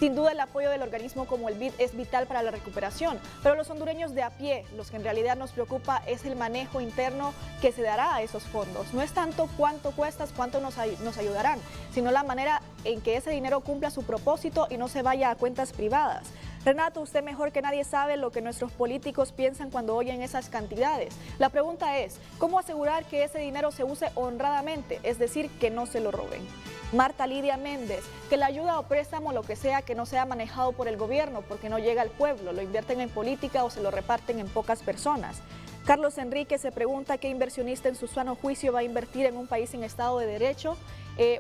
sin duda el apoyo del organismo como el BID es vital para la recuperación, pero los hondureños de a pie, los que en realidad nos preocupa es el manejo interno que se dará a esos fondos. No es tanto cuánto cuestas, cuánto nos ayudarán, sino la manera en que ese dinero cumpla su propósito y no se vaya a cuentas privadas. Renato, usted mejor que nadie sabe lo que nuestros políticos piensan cuando oyen esas cantidades. La pregunta es, ¿cómo asegurar que ese dinero se use honradamente? Es decir, que no se lo roben. Marta Lidia Méndez: que la ayuda o préstamo, lo que sea, que no sea manejado por el gobierno porque no llega al pueblo, lo invierten en política o se lo reparten en pocas personas. Carlos Enrique se pregunta: ¿qué inversionista en su sano juicio va a invertir en un país sin Estado de Derecho,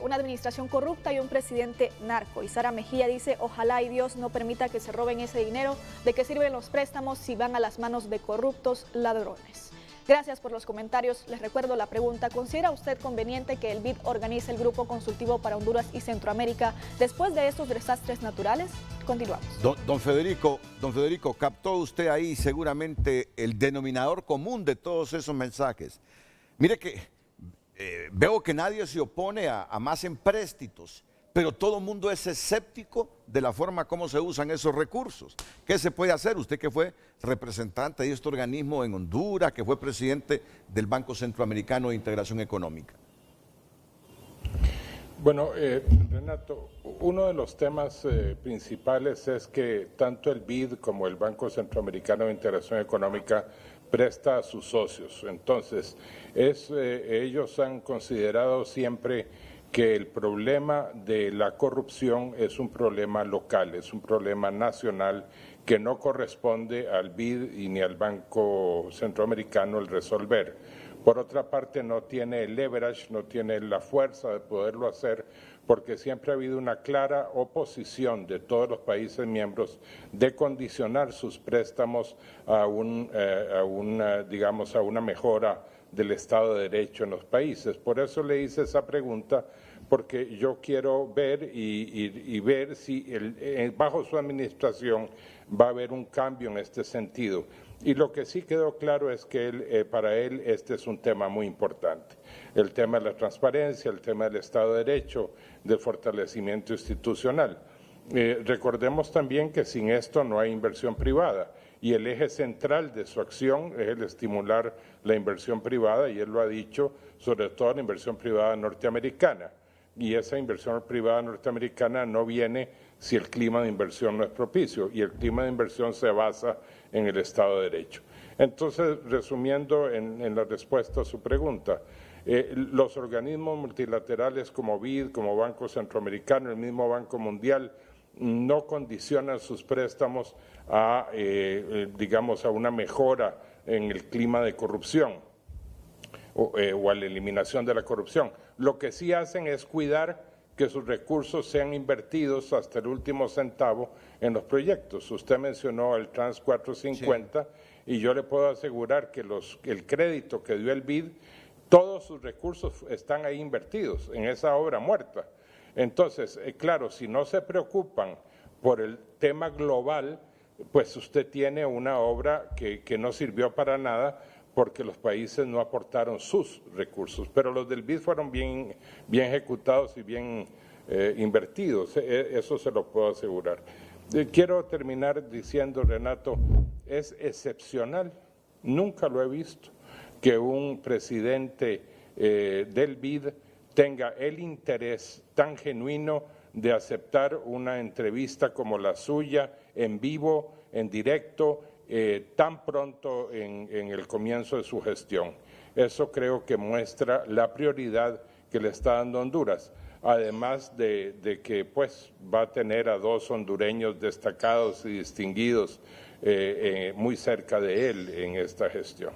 una administración corrupta y un presidente narco? Y Sara Mejía dice: ojalá y Dios no permita que se roben ese dinero. ¿De qué sirven los préstamos si van a las manos de corruptos ladrones? Gracias por los comentarios. Les recuerdo la pregunta: ¿considera usted conveniente que el BID organice el Grupo Consultivo para Honduras y Centroamérica después de estos desastres naturales? Continuamos. Don Federico, captó usted ahí seguramente el denominador común de todos esos mensajes. Mire que veo que nadie se opone a más empréstitos, pero todo el mundo es escéptico de la forma como se usan esos recursos. ¿Qué se puede hacer? Usted que fue representante de este organismo en Honduras, que fue presidente del Banco Centroamericano de Integración Económica. Bueno, Renato, uno de los temas principales es que tanto el BID como el Banco Centroamericano de Integración Económica presta a sus socios. Entonces, ellos han considerado siempre que el problema de la corrupción es un problema local, es un problema nacional que no corresponde al BID y ni al Banco Centroamericano el resolver. Por otra parte, no tiene el leverage, no tiene la fuerza de poderlo hacer, porque siempre ha habido una clara oposición de todos los países miembros de condicionar sus préstamos a una mejora del Estado de Derecho en los países. Por eso le hice esa pregunta, porque yo quiero ver y ver si bajo su administración va a haber un cambio en este sentido. Y lo que sí quedó claro es que para él este es un tema muy importante. El tema de la transparencia, el tema del Estado de Derecho, del fortalecimiento institucional. Recordemos también que sin esto no hay inversión privada. Y el eje central de su acción es el estimular la inversión privada, y él lo ha dicho, sobre todo la inversión privada norteamericana. Y esa inversión privada norteamericana no viene si el clima de inversión no es propicio, y el clima de inversión se basa en el Estado de Derecho. Entonces, resumiendo en la respuesta a su pregunta, los organismos multilaterales como BID, como Banco Centroamericano, el mismo Banco Mundial, no condicionan sus préstamos a una mejora en el clima de corrupción o a la eliminación de la corrupción. Lo que sí hacen es cuidar que sus recursos sean invertidos hasta el último centavo en los proyectos. Usted mencionó el Trans 450, sí, y yo le puedo asegurar que el crédito que dio el BID, todos sus recursos están ahí invertidos en esa obra muerta. Entonces, claro, si no se preocupan por el tema global, pues usted tiene una obra que no sirvió para nada porque los países no aportaron sus recursos, pero los del BID fueron bien ejecutados y bien invertidos, eso se lo puedo asegurar. Quiero terminar diciendo, Renato, es excepcional, nunca lo he visto, que un presidente del BID tenga el interés tan genuino de aceptar una entrevista como la suya, en vivo, en directo, tan pronto en el comienzo de su gestión. Eso creo que muestra la prioridad que le está dando Honduras. además de que pues va a tener a 2 hondureños destacados y distinguidos muy cerca de él en esta gestión.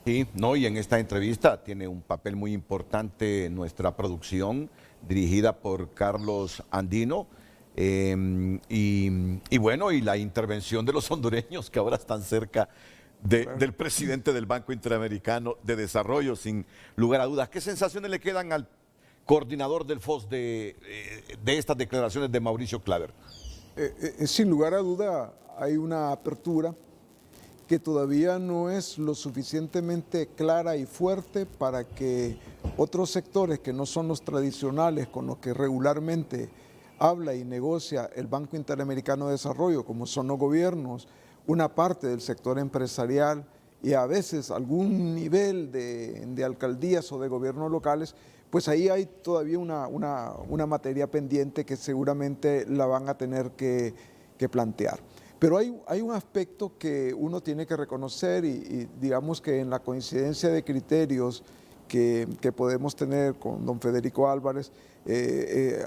Sí, no, y en esta entrevista tiene un papel muy importante nuestra producción, dirigida por Carlos Andino, y bueno, y la intervención de los hondureños que ahora están cerca del presidente del Banco Interamericano de Desarrollo, sin lugar a dudas. ¿Qué sensaciones le quedan al coordinador del FOS de estas declaraciones de Mauricio Claver? Sin lugar a duda hay una apertura que todavía no es lo suficientemente clara y fuerte para que otros sectores que no son los tradicionales con los que regularmente habla y negocia el Banco Interamericano de Desarrollo, como son los gobiernos, una parte del sector empresarial y a veces algún nivel de alcaldías o de gobiernos locales, pues ahí hay todavía una materia pendiente que seguramente la van a tener que plantear. Pero hay un aspecto que uno tiene que reconocer y digamos que en la coincidencia de criterios que podemos tener con don Federico Álvarez,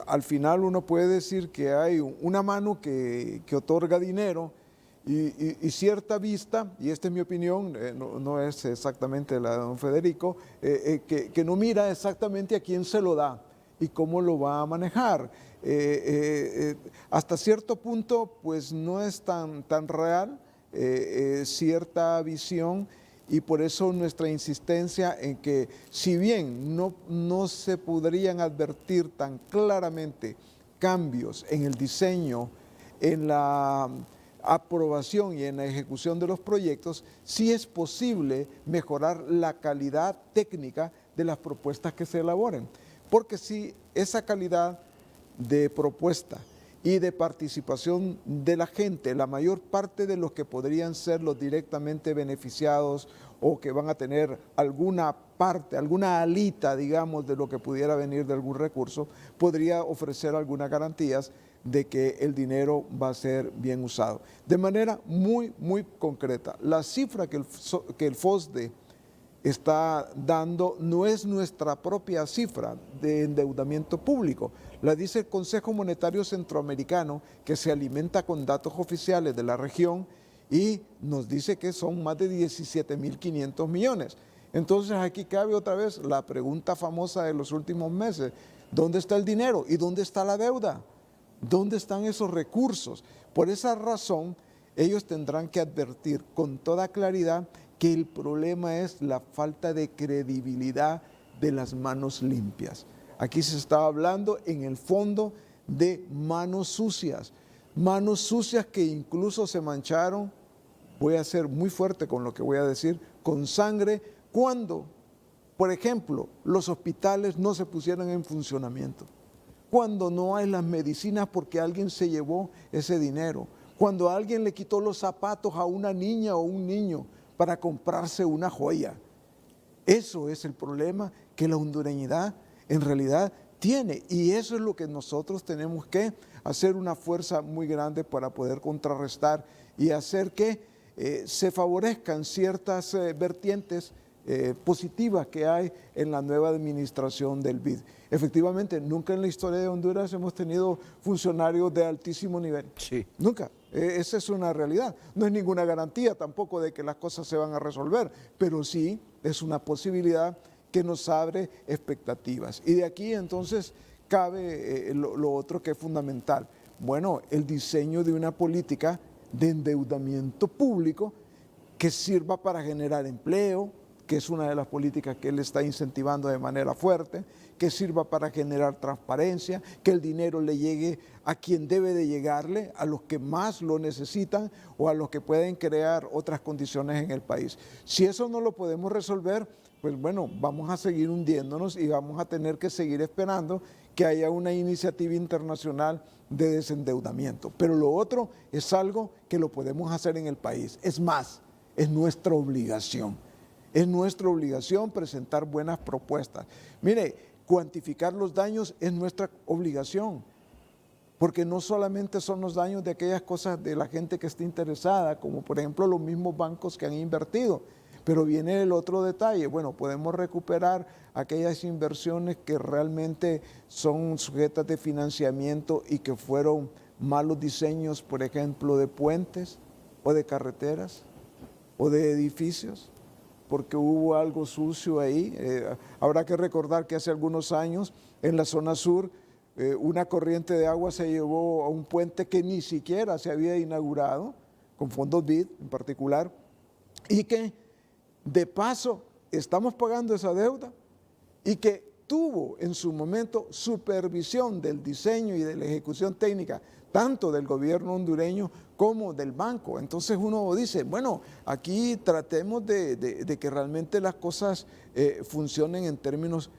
al final uno puede decir que hay una mano que otorga dinero y cierta vista, y esta es mi opinión, no es exactamente la de don Federico, que no mira exactamente a quién se lo da y cómo lo va a manejar. Hasta cierto punto pues no es tan real cierta visión, y por eso nuestra insistencia en que si bien no se podrían advertir tan claramente cambios en el diseño, en la aprobación y en la ejecución de los proyectos, sí es posible mejorar la calidad técnica de las propuestas que se elaboren, porque si esa calidad de propuesta y de participación de la gente, la mayor parte de los que podrían ser los directamente beneficiados o que van a tener alguna parte, alguna alita, digamos, de lo que pudiera venir de algún recurso, podría ofrecer algunas garantías de que el dinero va a ser bien usado. De manera muy, muy concreta, la cifra que el FOSDE está dando no es nuestra propia cifra de endeudamiento público, la dice el Consejo Monetario Centroamericano, que se alimenta con datos oficiales de la región y nos dice que son más de 17.500 millones. Entonces aquí cabe otra vez la pregunta famosa de los últimos meses: ¿dónde está el dinero y dónde está la deuda? ¿Dónde están esos recursos? Por esa razón, ellos tendrán que advertir con toda claridad que el problema es la falta de credibilidad de las manos limpias. Aquí se está hablando en el fondo de manos sucias que incluso se mancharon, voy a ser muy fuerte con lo que voy a decir, con sangre, cuando, por ejemplo, los hospitales no se pusieron en funcionamiento, cuando no hay las medicinas porque alguien se llevó ese dinero, cuando alguien le quitó los zapatos a una niña o un niño para comprarse una joya. Eso es el problema que la hondureñidad en realidad tiene, y eso es lo que nosotros tenemos que hacer una fuerza muy grande para poder contrarrestar y hacer que se favorezcan ciertas vertientes positivas que hay en la nueva administración del BID. Efectivamente, nunca en la historia de Honduras hemos tenido funcionarios de altísimo nivel. Sí. Nunca. Esa es una realidad. No es ninguna garantía tampoco de que las cosas se van a resolver, pero sí es una posibilidad que nos abre expectativas. Y de aquí entonces cabe lo otro que es fundamental. Bueno, el diseño de una política de endeudamiento público que sirva para generar empleo, que es una de las políticas que él está incentivando de manera fuerte, que sirva para generar transparencia, que el dinero le llegue a quien debe de llegarle, a los que más lo necesitan o a los que pueden crear otras condiciones en el país. Si eso no lo podemos resolver, pues bueno, vamos a seguir hundiéndonos y vamos a tener que seguir esperando que haya una iniciativa internacional de desendeudamiento. Pero lo otro es algo que lo podemos hacer en el país. Es más, es nuestra obligación. Es nuestra obligación presentar buenas propuestas. Mire, cuantificar los daños es nuestra obligación, porque no solamente son los daños de aquellas cosas de la gente que está interesada, como por ejemplo los mismos bancos que han invertido. Pero viene el otro detalle, bueno, podemos recuperar aquellas inversiones que realmente son sujetas de financiamiento y que fueron malos diseños, por ejemplo, de puentes o de carreteras o de edificios, porque hubo algo sucio ahí. Habrá que recordar que hace algunos años en la zona sur una corriente de agua se llevó a un puente que ni siquiera se había inaugurado, con fondos BID en particular, y que de paso estamos pagando esa deuda y que tuvo en su momento supervisión del diseño y de la ejecución técnica, tanto del gobierno hondureño como del banco. Entonces uno dice, bueno, aquí tratemos de que realmente las cosas funcionen en términos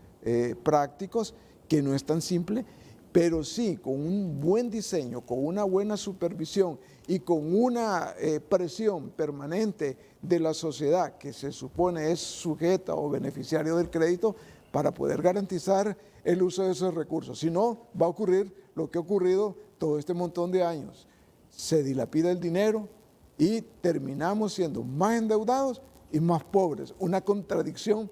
prácticos, que no es tan simple, pero sí con un buen diseño, con una buena supervisión y con una presión permanente de la sociedad que se supone es sujeta o beneficiario del crédito para poder garantizar el uso de esos recursos. Si no, va a ocurrir lo que ha ocurrido todo este montón de años. Se dilapida el dinero y terminamos siendo más endeudados y más pobres. Una contradicción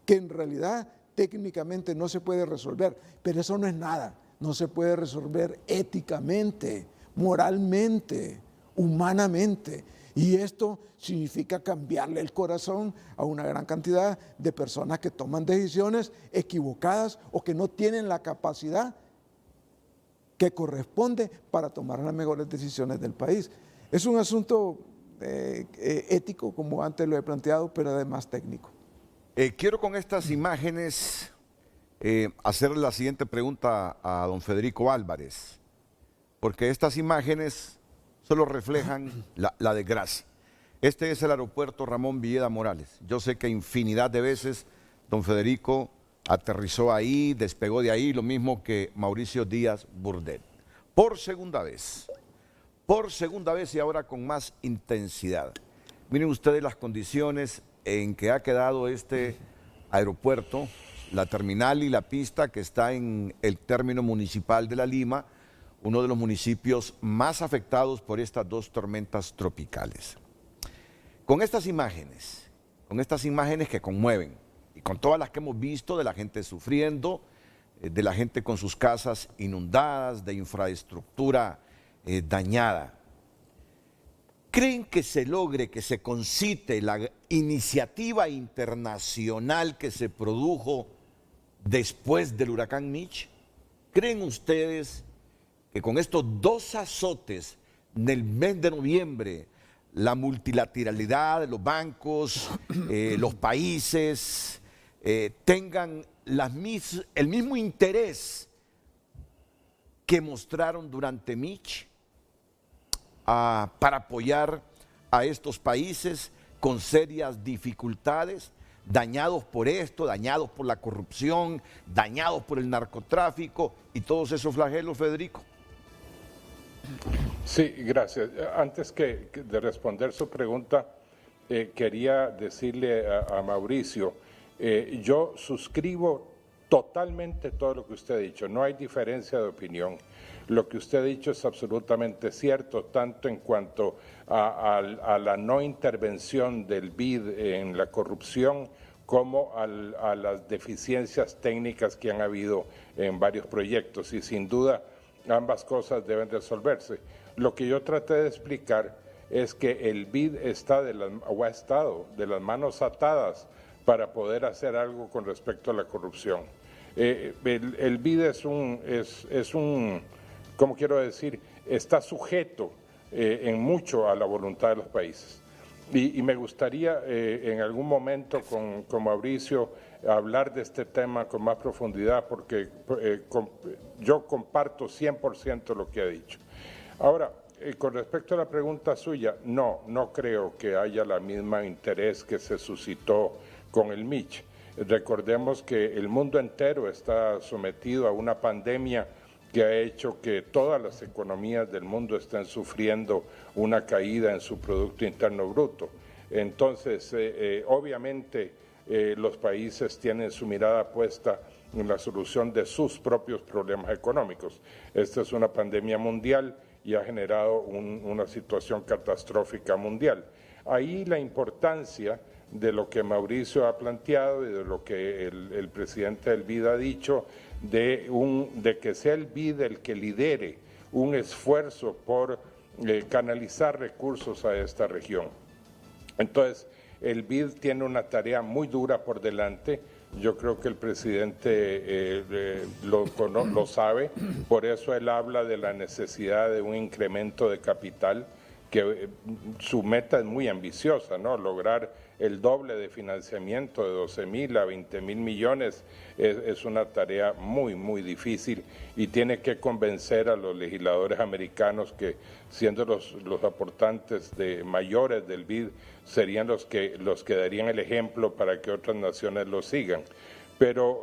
que en realidad técnicamente no se puede resolver, pero eso no es nada. No se puede resolver éticamente, moralmente, humanamente. Y esto significa cambiarle el corazón a una gran cantidad de personas que toman decisiones equivocadas o que no tienen la capacidad que corresponde para tomar las mejores decisiones del país. Es un asunto ético, como antes lo he planteado, pero además técnico. Quiero con estas imágenes hacer la siguiente pregunta a don Federico Álvarez, porque estas imágenes solo reflejan la desgracia. Este es el aeropuerto Ramón Villeda Morales. Yo sé que infinidad de veces don Federico aterrizó ahí, despegó de ahí, lo mismo que Mauricio Díaz Burdett. Por segunda vez y ahora con más intensidad. Miren ustedes las condiciones en que ha quedado este aeropuerto, la terminal y la pista que está en el término municipal de La Lima, uno de los municipios más afectados por estas dos tormentas tropicales. Con estas imágenes que conmueven, y con todas las que hemos visto de la gente sufriendo, de la gente con sus casas inundadas, de infraestructura dañada, ¿creen que se logre, que se concite la iniciativa internacional que se produjo después del huracán Mitch? ¿Creen ustedes que con estos dos azotes del mes de noviembre, la multilateralidad de los bancos, los países, tengan el mismo interés que mostraron durante Mitch para apoyar a estos países con serias dificultades, dañados por esto, dañados por la corrupción, dañados por el narcotráfico y todos esos flagelos, Federico? Sí, gracias. Antes de responder su pregunta, quería decirle a Mauricio, yo suscribo totalmente todo lo que usted ha dicho, no hay diferencia de opinión. Lo que usted ha dicho es absolutamente cierto, tanto en cuanto a la no intervención del BID en la corrupción, como a las deficiencias técnicas que han habido en varios proyectos, y sin duda ambas cosas deben resolverse. Lo que yo traté de explicar es que el BID ha estado de las manos atadas para poder hacer algo con respecto a la corrupción. El BID es un, ¿cómo quiero decir? Está sujeto en mucho a la voluntad de los países. Y me gustaría en algún momento con Mauricio hablar de este tema con más profundidad, porque yo comparto 100% lo que ha dicho. Ahora, con respecto a la pregunta suya, no creo que haya la misma interés que se suscitó con el Mitch. Recordemos que el mundo entero está sometido a una pandemia que ha hecho que todas las economías del mundo estén sufriendo una caída en su Producto Interno Bruto. Entonces, obviamente, los países tienen su mirada puesta en la solución de sus propios problemas económicos. Esta es una pandemia mundial y ha generado una situación catastrófica mundial. Ahí la importancia de lo que Mauricio ha planteado y de lo que el presidente del BID ha dicho, de que sea el BID el que lidere un esfuerzo por canalizar recursos a esta región. Entonces, el BID tiene una tarea muy dura por delante. Yo creo que el presidente lo sabe, por eso él habla de la necesidad de un incremento de capital, que su meta es muy ambiciosa, ¿no? Lograr el doble de financiamiento de 12.000 a 20.000 millones es una tarea muy, muy difícil y tiene que convencer a los legisladores americanos que, siendo los aportantes mayores del BID, serían los que darían el ejemplo para que otras naciones lo sigan. Pero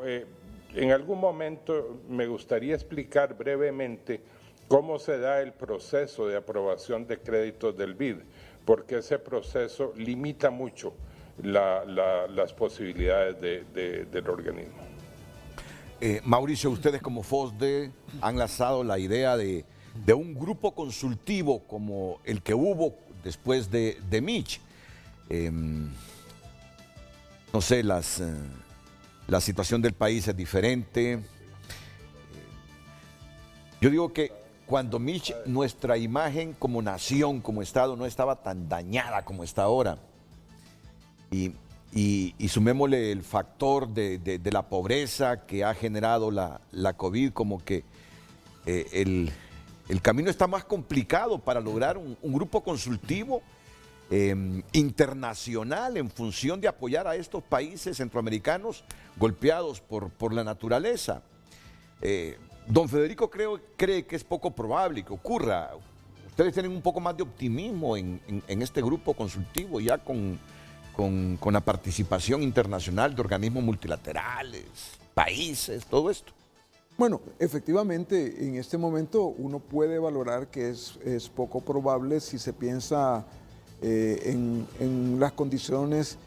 en algún momento me gustaría explicar brevemente cómo se da el proceso de aprobación de créditos del BID, porque ese proceso limita mucho las posibilidades del organismo. Mauricio, ustedes como FOSDE han lanzado la idea de un grupo consultivo como el que hubo después de Mitch. No sé, la situación del país es diferente. Yo digo que cuando Mitch, nuestra imagen como nación, como Estado, no estaba tan dañada como está ahora. Y sumémosle el factor de la pobreza que ha generado la COVID, como que el camino está más complicado para lograr un grupo consultivo internacional en función de apoyar a estos países centroamericanos golpeados por la naturaleza. Don Federico cree que es poco probable que ocurra. Ustedes tienen un poco más de optimismo en este grupo consultivo, ya con la participación internacional de organismos multilaterales, países, todo esto. Bueno, efectivamente, en este momento uno puede valorar que es poco probable si se piensa en las condiciones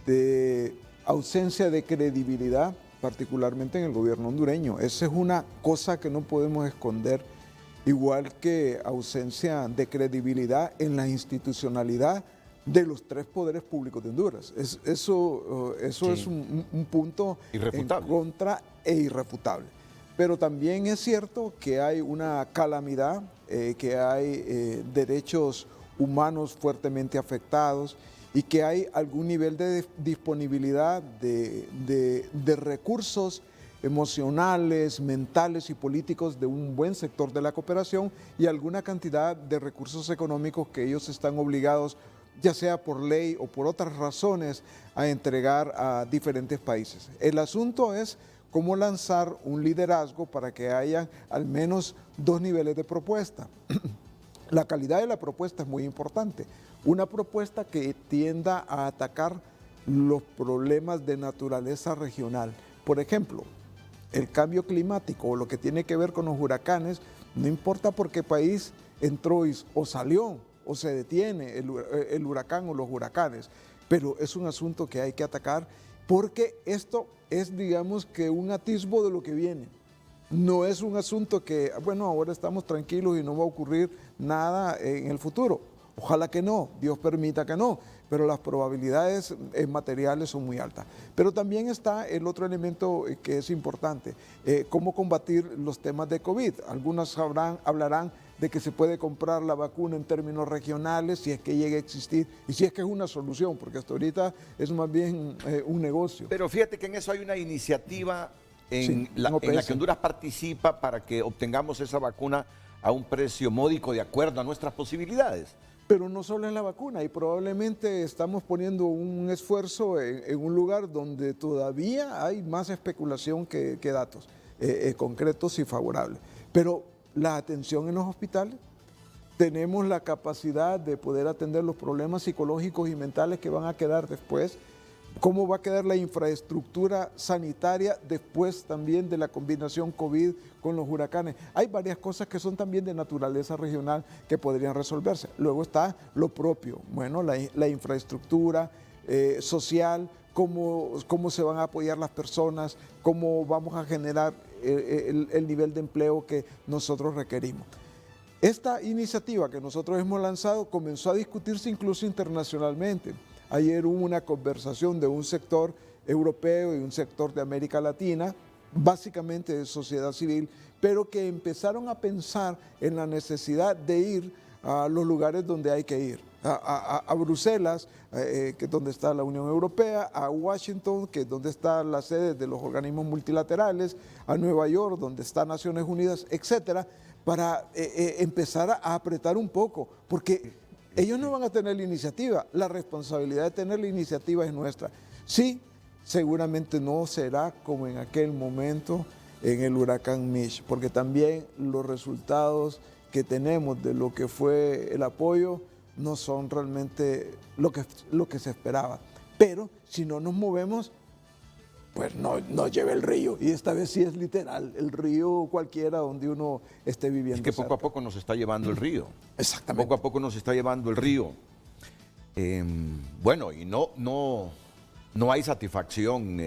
de ausencia de credibilidad, particularmente en el gobierno hondureño. Esa es una cosa que no podemos esconder, igual que ausencia de credibilidad en la institucionalidad de los tres poderes públicos de Honduras. Eso sí, es un punto irrefutable, en contra e irrefutable. Pero también es cierto que hay una calamidad, que hay derechos humanos fuertemente afectados y que hay algún nivel de disponibilidad de recursos emocionales, mentales y políticos de un buen sector de la cooperación y alguna cantidad de recursos económicos que ellos están obligados, ya sea por ley o por otras razones, a entregar a diferentes países. El asunto es cómo lanzar un liderazgo para que haya al menos dos niveles de propuesta. La calidad de la propuesta es muy importante. Una propuesta que tienda a atacar los problemas de naturaleza regional. Por ejemplo, el cambio climático o lo que tiene que ver con los huracanes, no importa por qué país entró o salió o se detiene el huracán o los huracanes, pero es un asunto que hay que atacar porque esto es, digamos, que un atisbo de lo que viene. No es un asunto que, bueno, ahora estamos tranquilos y no va a ocurrir nada en el futuro. Ojalá que no, Dios permita que no, pero las probabilidades materiales son muy altas. Pero también está el otro elemento que es importante, cómo combatir los temas de COVID. Algunos hablarán de que se puede comprar la vacuna en términos regionales si es que llegue a existir y si es que es una solución, porque hasta ahorita es más bien un negocio. Pero fíjate que en eso hay una iniciativa en la que Honduras participa para que obtengamos esa vacuna a un precio módico de acuerdo a nuestras posibilidades. Pero no solo en la vacuna, y probablemente estamos poniendo un esfuerzo en un lugar donde todavía hay más especulación que datos concretos y favorables. Pero la atención en los hospitales, tenemos la capacidad de poder atender los problemas psicológicos y mentales que van a quedar después. ¿Cómo va a quedar la infraestructura sanitaria después también de la combinación COVID con los huracanes? Hay varias cosas que son también de naturaleza regional que podrían resolverse. Luego está lo propio, bueno, la infraestructura social, cómo se van a apoyar las personas, cómo vamos a generar el nivel de empleo que nosotros requerimos. Esta iniciativa que nosotros hemos lanzado comenzó a discutirse incluso internacionalmente. Ayer hubo una conversación de un sector europeo y un sector de América Latina, básicamente de sociedad civil, pero que empezaron a pensar en la necesidad de ir a los lugares donde hay que ir. A Bruselas, que es donde está la Unión Europea, a Washington, que es donde está la sede de los organismos multilaterales, a Nueva York, donde está Naciones Unidas, etcétera, para empezar a apretar un poco, porque ellos no van a tener la iniciativa, la responsabilidad de tener la iniciativa es nuestra. Sí, seguramente no será como en aquel momento en el huracán Mitch, porque también los resultados que tenemos de lo que fue el apoyo no son realmente lo que se esperaba. Pero si no nos movemos, pues no lleva el río. Y esta vez sí es literal, el río cualquiera donde uno esté viviendo. Es que poco cerca. a poco nos está llevando el río. Exactamente. Poco a poco nos está llevando el río. Bueno, y no hay satisfacción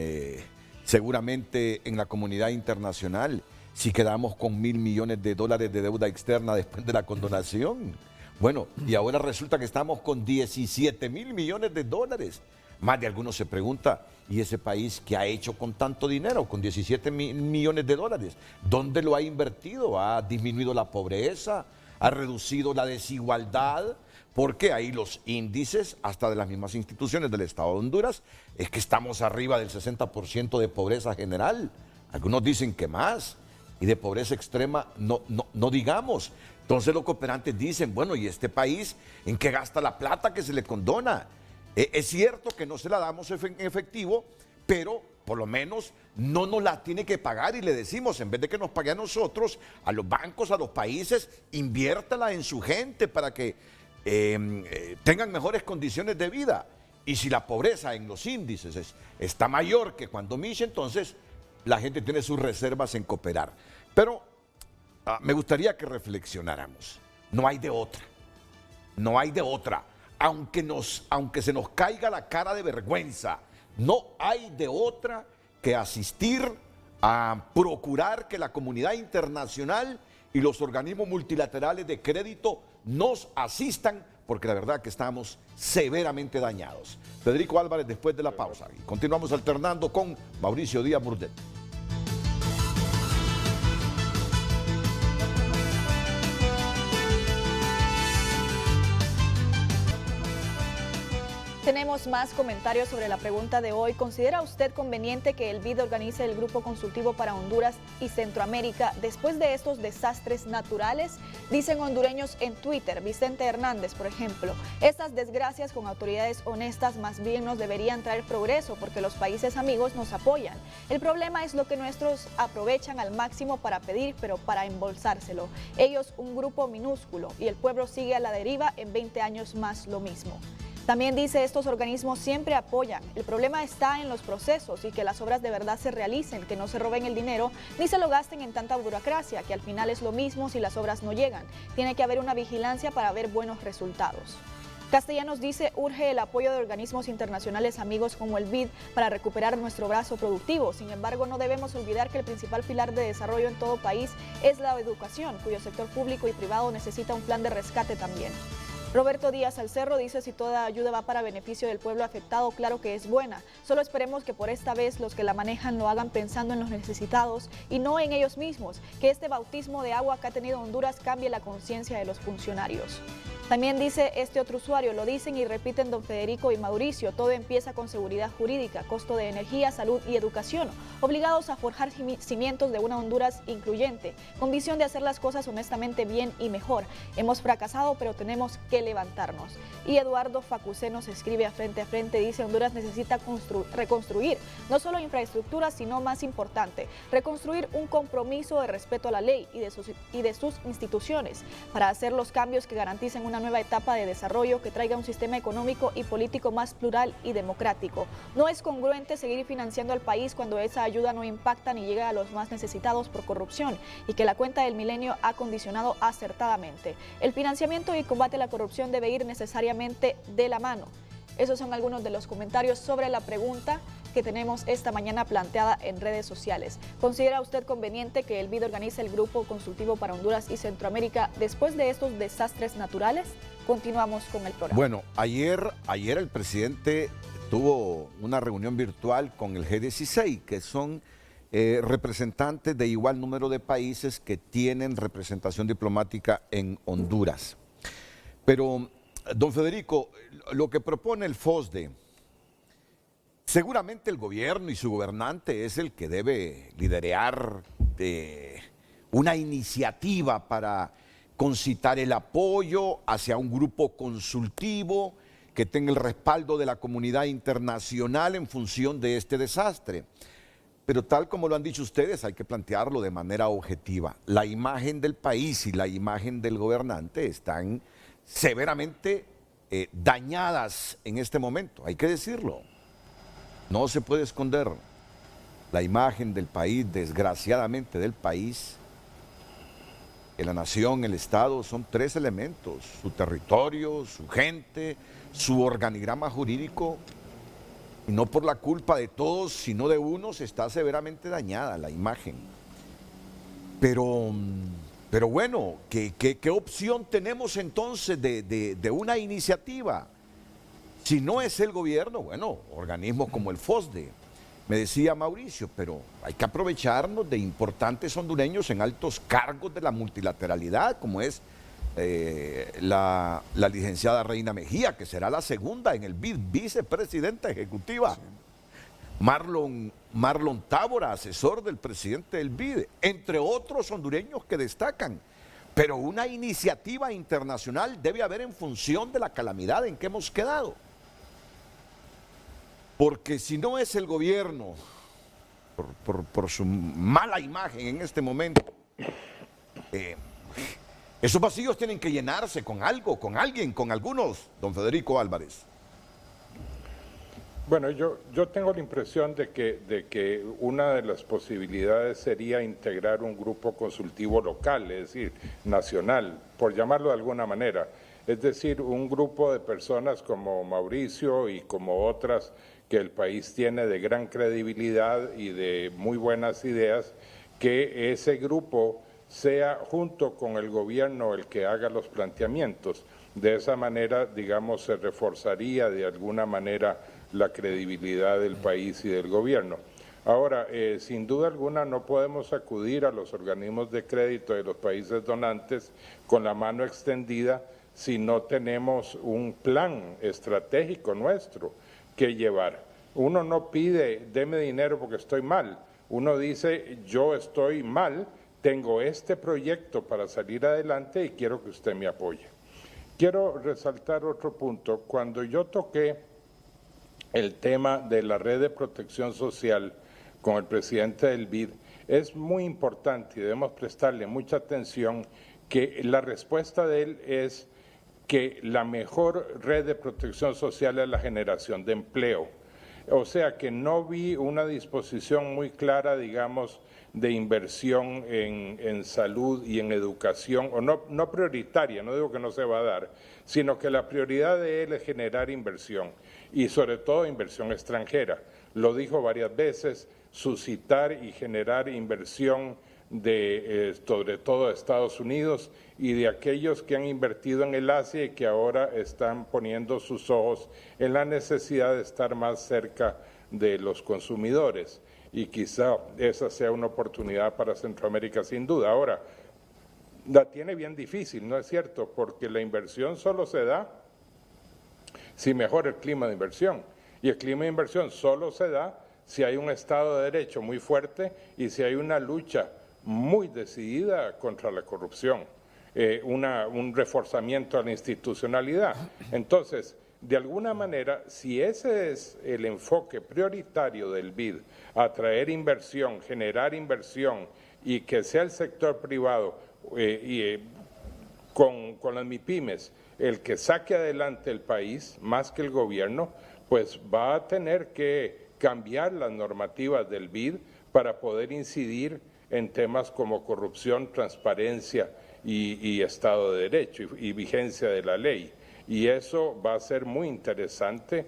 seguramente en la comunidad internacional si quedamos con $1.000 millones de deuda externa después de la condonación. Bueno, y ahora resulta que estamos con $17.000 millones. Más de algunos se pregunta, ¿y ese país qué ha hecho con tanto dinero, con $17 millones? ¿Dónde lo ha invertido? ¿Ha disminuido la pobreza? ¿Ha reducido la desigualdad? Porque ahí los índices, hasta de las mismas instituciones del Estado de Honduras, es que estamos arriba del 60% de pobreza general. Algunos dicen que más, y de pobreza extrema no digamos. Entonces los cooperantes dicen, bueno, ¿y este país en qué gasta la plata que se le condona? Es cierto que no se la damos en efectivo, pero por lo menos no nos la tiene que pagar, y le decimos, en vez de que nos pague a nosotros, a los bancos, a los países, inviértala en su gente para que tengan mejores condiciones de vida. Y si la pobreza en los índices está mayor que cuando Mitch, entonces la gente tiene sus reservas en cooperar. Pero me gustaría que reflexionáramos. No hay de otra. No hay de otra. Aunque se nos caiga la cara de vergüenza, no hay de otra que asistir a procurar que la comunidad internacional y los organismos multilaterales de crédito nos asistan, porque la verdad que estamos severamente dañados. Federico Álvarez después de la pausa. Y continuamos alternando con Mauricio Díaz Burdett. Tenemos más comentarios sobre la pregunta de hoy. ¿Considera usted conveniente que el BID organice el Grupo Consultivo para Honduras y Centroamérica después de estos desastres naturales? Dicen hondureños en Twitter. Vicente Hernández, por ejemplo. Estas desgracias con autoridades honestas más bien nos deberían traer progreso porque los países amigos nos apoyan. El problema es lo que nuestros aprovechan al máximo para pedir, pero para embolsárselo. Ellos un grupo minúsculo y el pueblo sigue a la deriva, en 20 años más lo mismo. También dice, estos organismos siempre apoyan. El problema está en los procesos y que las obras de verdad se realicen, que no se roben el dinero ni se lo gasten en tanta burocracia, que al final es lo mismo si las obras no llegan. Tiene que haber una vigilancia para ver buenos resultados. Castellanos dice, urge el apoyo de organismos internacionales amigos como el BID para recuperar nuestro brazo productivo. Sin embargo, no debemos olvidar que el principal pilar de desarrollo en todo país es la educación, cuyo sector público y privado necesita un plan de rescate también. Roberto Díaz Alcerro dice, si toda ayuda va para beneficio del pueblo afectado, claro que es buena. Solo esperemos que por esta vez los que la manejan lo hagan pensando en los necesitados y no en ellos mismos. Que este bautismo de agua que ha tenido Honduras cambie la conciencia de los funcionarios. También dice este otro usuario, lo dicen y repiten don Federico y Mauricio, todo empieza con seguridad jurídica, costo de energía, salud y educación, obligados a forjar cimientos de una Honduras incluyente, con visión de hacer las cosas honestamente bien y mejor. Hemos fracasado, pero tenemos que levantarnos. Y Eduardo Facusé nos escribe a Frente, dice, Honduras necesita reconstruir, no solo infraestructura, sino más importante, reconstruir un compromiso de respeto a la ley y de sus instituciones, para hacer los cambios que garanticen una nueva etapa de desarrollo que traiga un sistema económico y político más plural y democrático. No es congruente seguir financiando al país cuando esa ayuda no impacta ni llega a los más necesitados por corrupción y que la cuenta del milenio ha condicionado acertadamente. El financiamiento y combate a la corrupción debe ir necesariamente de la mano. Esos son algunos de los comentarios sobre la pregunta que tenemos esta mañana planteada en redes sociales. ¿Considera usted conveniente que el BID organice el Grupo Consultivo para Honduras y Centroamérica después de estos desastres naturales? Continuamos con el programa. Bueno, ayer el presidente tuvo una reunión virtual con el G16, que son representantes de igual número de países que tienen representación diplomática en Honduras. Pero, don Federico, lo que propone el FOSDE, seguramente el gobierno y su gobernante es el que debe liderar una iniciativa para concitar el apoyo hacia un grupo consultivo que tenga el respaldo de la comunidad internacional en función de este desastre. Pero tal como lo han dicho ustedes, hay que plantearlo de manera objetiva. La imagen del país y la imagen del gobernante están severamente dañadas en este momento, hay que decirlo. No se puede esconder. La imagen del país, desgraciadamente del país, la nación, el Estado, son tres elementos: su territorio, su gente, su organigrama jurídico. Y no por la culpa de todos, sino de unos, está severamente dañada la imagen. Pero bueno, ¿qué opción tenemos entonces de una iniciativa? Si no es el gobierno, bueno, organismos como el FOSDE. Me decía Mauricio, pero hay que aprovecharnos de importantes hondureños en altos cargos de la multilateralidad, como es la licenciada Reina Mejía, que será la segunda en el BID, vicepresidenta ejecutiva. Sí. Marlon Tábora, asesor del presidente del BID, entre otros hondureños que destacan. Pero una iniciativa internacional debe haber en función de la calamidad en que hemos quedado. Porque si no es el gobierno, por su mala imagen en este momento, esos vacíos tienen que llenarse con algo, con alguien, con algunos, don Federico Álvarez. Bueno, yo tengo la impresión de que una de las posibilidades sería integrar un grupo consultivo local, es decir, nacional, por llamarlo de alguna manera. Es decir, un grupo de personas como Mauricio y como otras que el país tiene de gran credibilidad y de muy buenas ideas, que ese grupo sea junto con el gobierno el que haga los planteamientos. De esa manera, digamos, se reforzaría de alguna manera la credibilidad del país y del gobierno. Ahora, sin duda alguna no podemos acudir a los organismos de crédito de los países donantes con la mano extendida si no tenemos un plan estratégico nuestro que llevar. Uno no pide, deme dinero porque estoy mal. Uno dice, yo estoy mal, tengo este proyecto para salir adelante y quiero que usted me apoye. Quiero resaltar otro punto. Cuando yo toqué el tema de la red de protección social con el presidente del BID, es muy importante y debemos prestarle mucha atención que la respuesta de él es que la mejor red de protección social es la generación de empleo. O sea que no vi una disposición muy clara, digamos, de inversión en salud y en educación, o no prioritaria, no digo que no se va a dar, sino que la prioridad de él es generar inversión, y sobre todo inversión extranjera. Lo dijo varias veces, suscitar y generar inversión sobre todo de Estados Unidos y de aquellos que han invertido en el Asia y que ahora están poniendo sus ojos en la necesidad de estar más cerca de los consumidores. Y quizá esa sea una oportunidad para Centroamérica sin duda. Ahora, la tiene bien difícil, ¿no es cierto? Porque la inversión solo se da si mejora el clima de inversión. Y el clima de inversión solo se da si hay un Estado de Derecho muy fuerte y si hay una lucha muy decidida contra la corrupción, un reforzamiento a la institucionalidad. Entonces, de alguna manera, si ese es el enfoque prioritario del BID, atraer inversión, generar inversión y que sea el sector privado con las MIPYMES el que saque adelante el país más que el gobierno, pues va a tener que cambiar las normativas del BID para poder incidir en temas como corrupción, transparencia y Estado de Derecho y vigencia de la ley. y eso va a ser muy interesante,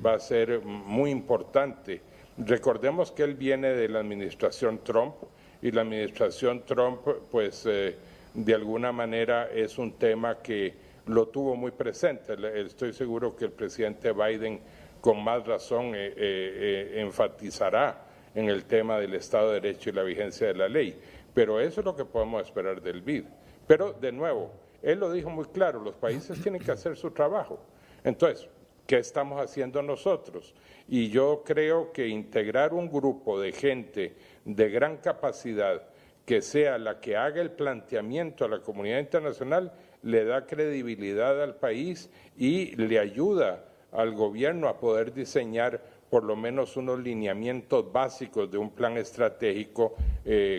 va a ser muy importante. Recordemos que él viene de la administración Trump, y la administración Trump, pues de alguna manera es un tema que lo tuvo muy presente. Estoy seguro que el presidente Biden con más razón enfatizará en el tema del Estado de Derecho y la vigencia de la ley. Pero eso es lo que podemos esperar del BID. Pero, de nuevo, él lo dijo muy claro, los países tienen que hacer su trabajo. Entonces, ¿qué estamos haciendo nosotros? Y yo creo que integrar un grupo de gente de gran capacidad que sea la que haga el planteamiento a la comunidad internacional le da credibilidad al país y le ayuda al gobierno a poder diseñar por lo menos unos lineamientos básicos de un plan estratégico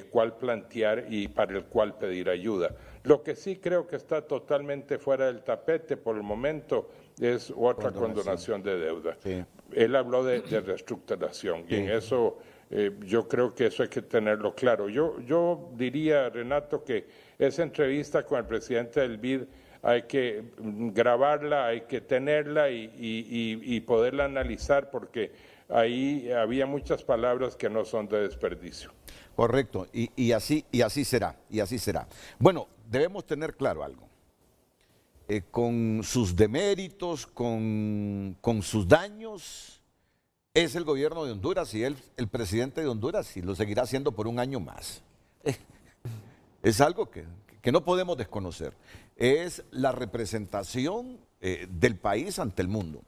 cual plantear y para el cual pedir ayuda. Lo que sí creo que está totalmente fuera del tapete por el momento es otra condonación de deuda. Sí. Él habló de reestructuración y en eso yo creo que eso hay que tenerlo claro. Yo diría, Renato, que esa entrevista con el presidente del BID hay que grabarla, hay que tenerla y poderla analizar porque ahí había muchas palabras que no son de desperdicio. Correcto, y así será, Bueno, debemos tener claro algo. Con sus deméritos, con sus daños, es el gobierno de Honduras y él el presidente de Honduras y lo seguirá haciendo por un año más. Es algo que no podemos desconocer. Es la representación del país ante el mundo.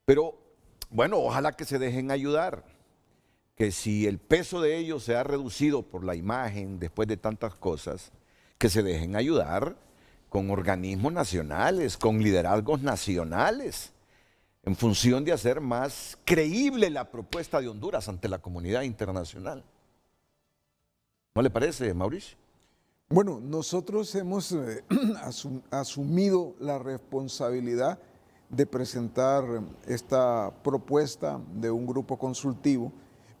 Pero, bueno, ojalá que se dejen ayudar, que si el peso de ellos se ha reducido por la imagen después de tantas cosas, que se dejen ayudar con organismos nacionales, con liderazgos nacionales, en función de hacer más creíble la propuesta de Honduras ante la comunidad internacional. ¿No le parece, Mauricio? Bueno, nosotros hemos asumido la responsabilidad de presentar esta propuesta de un grupo consultivo,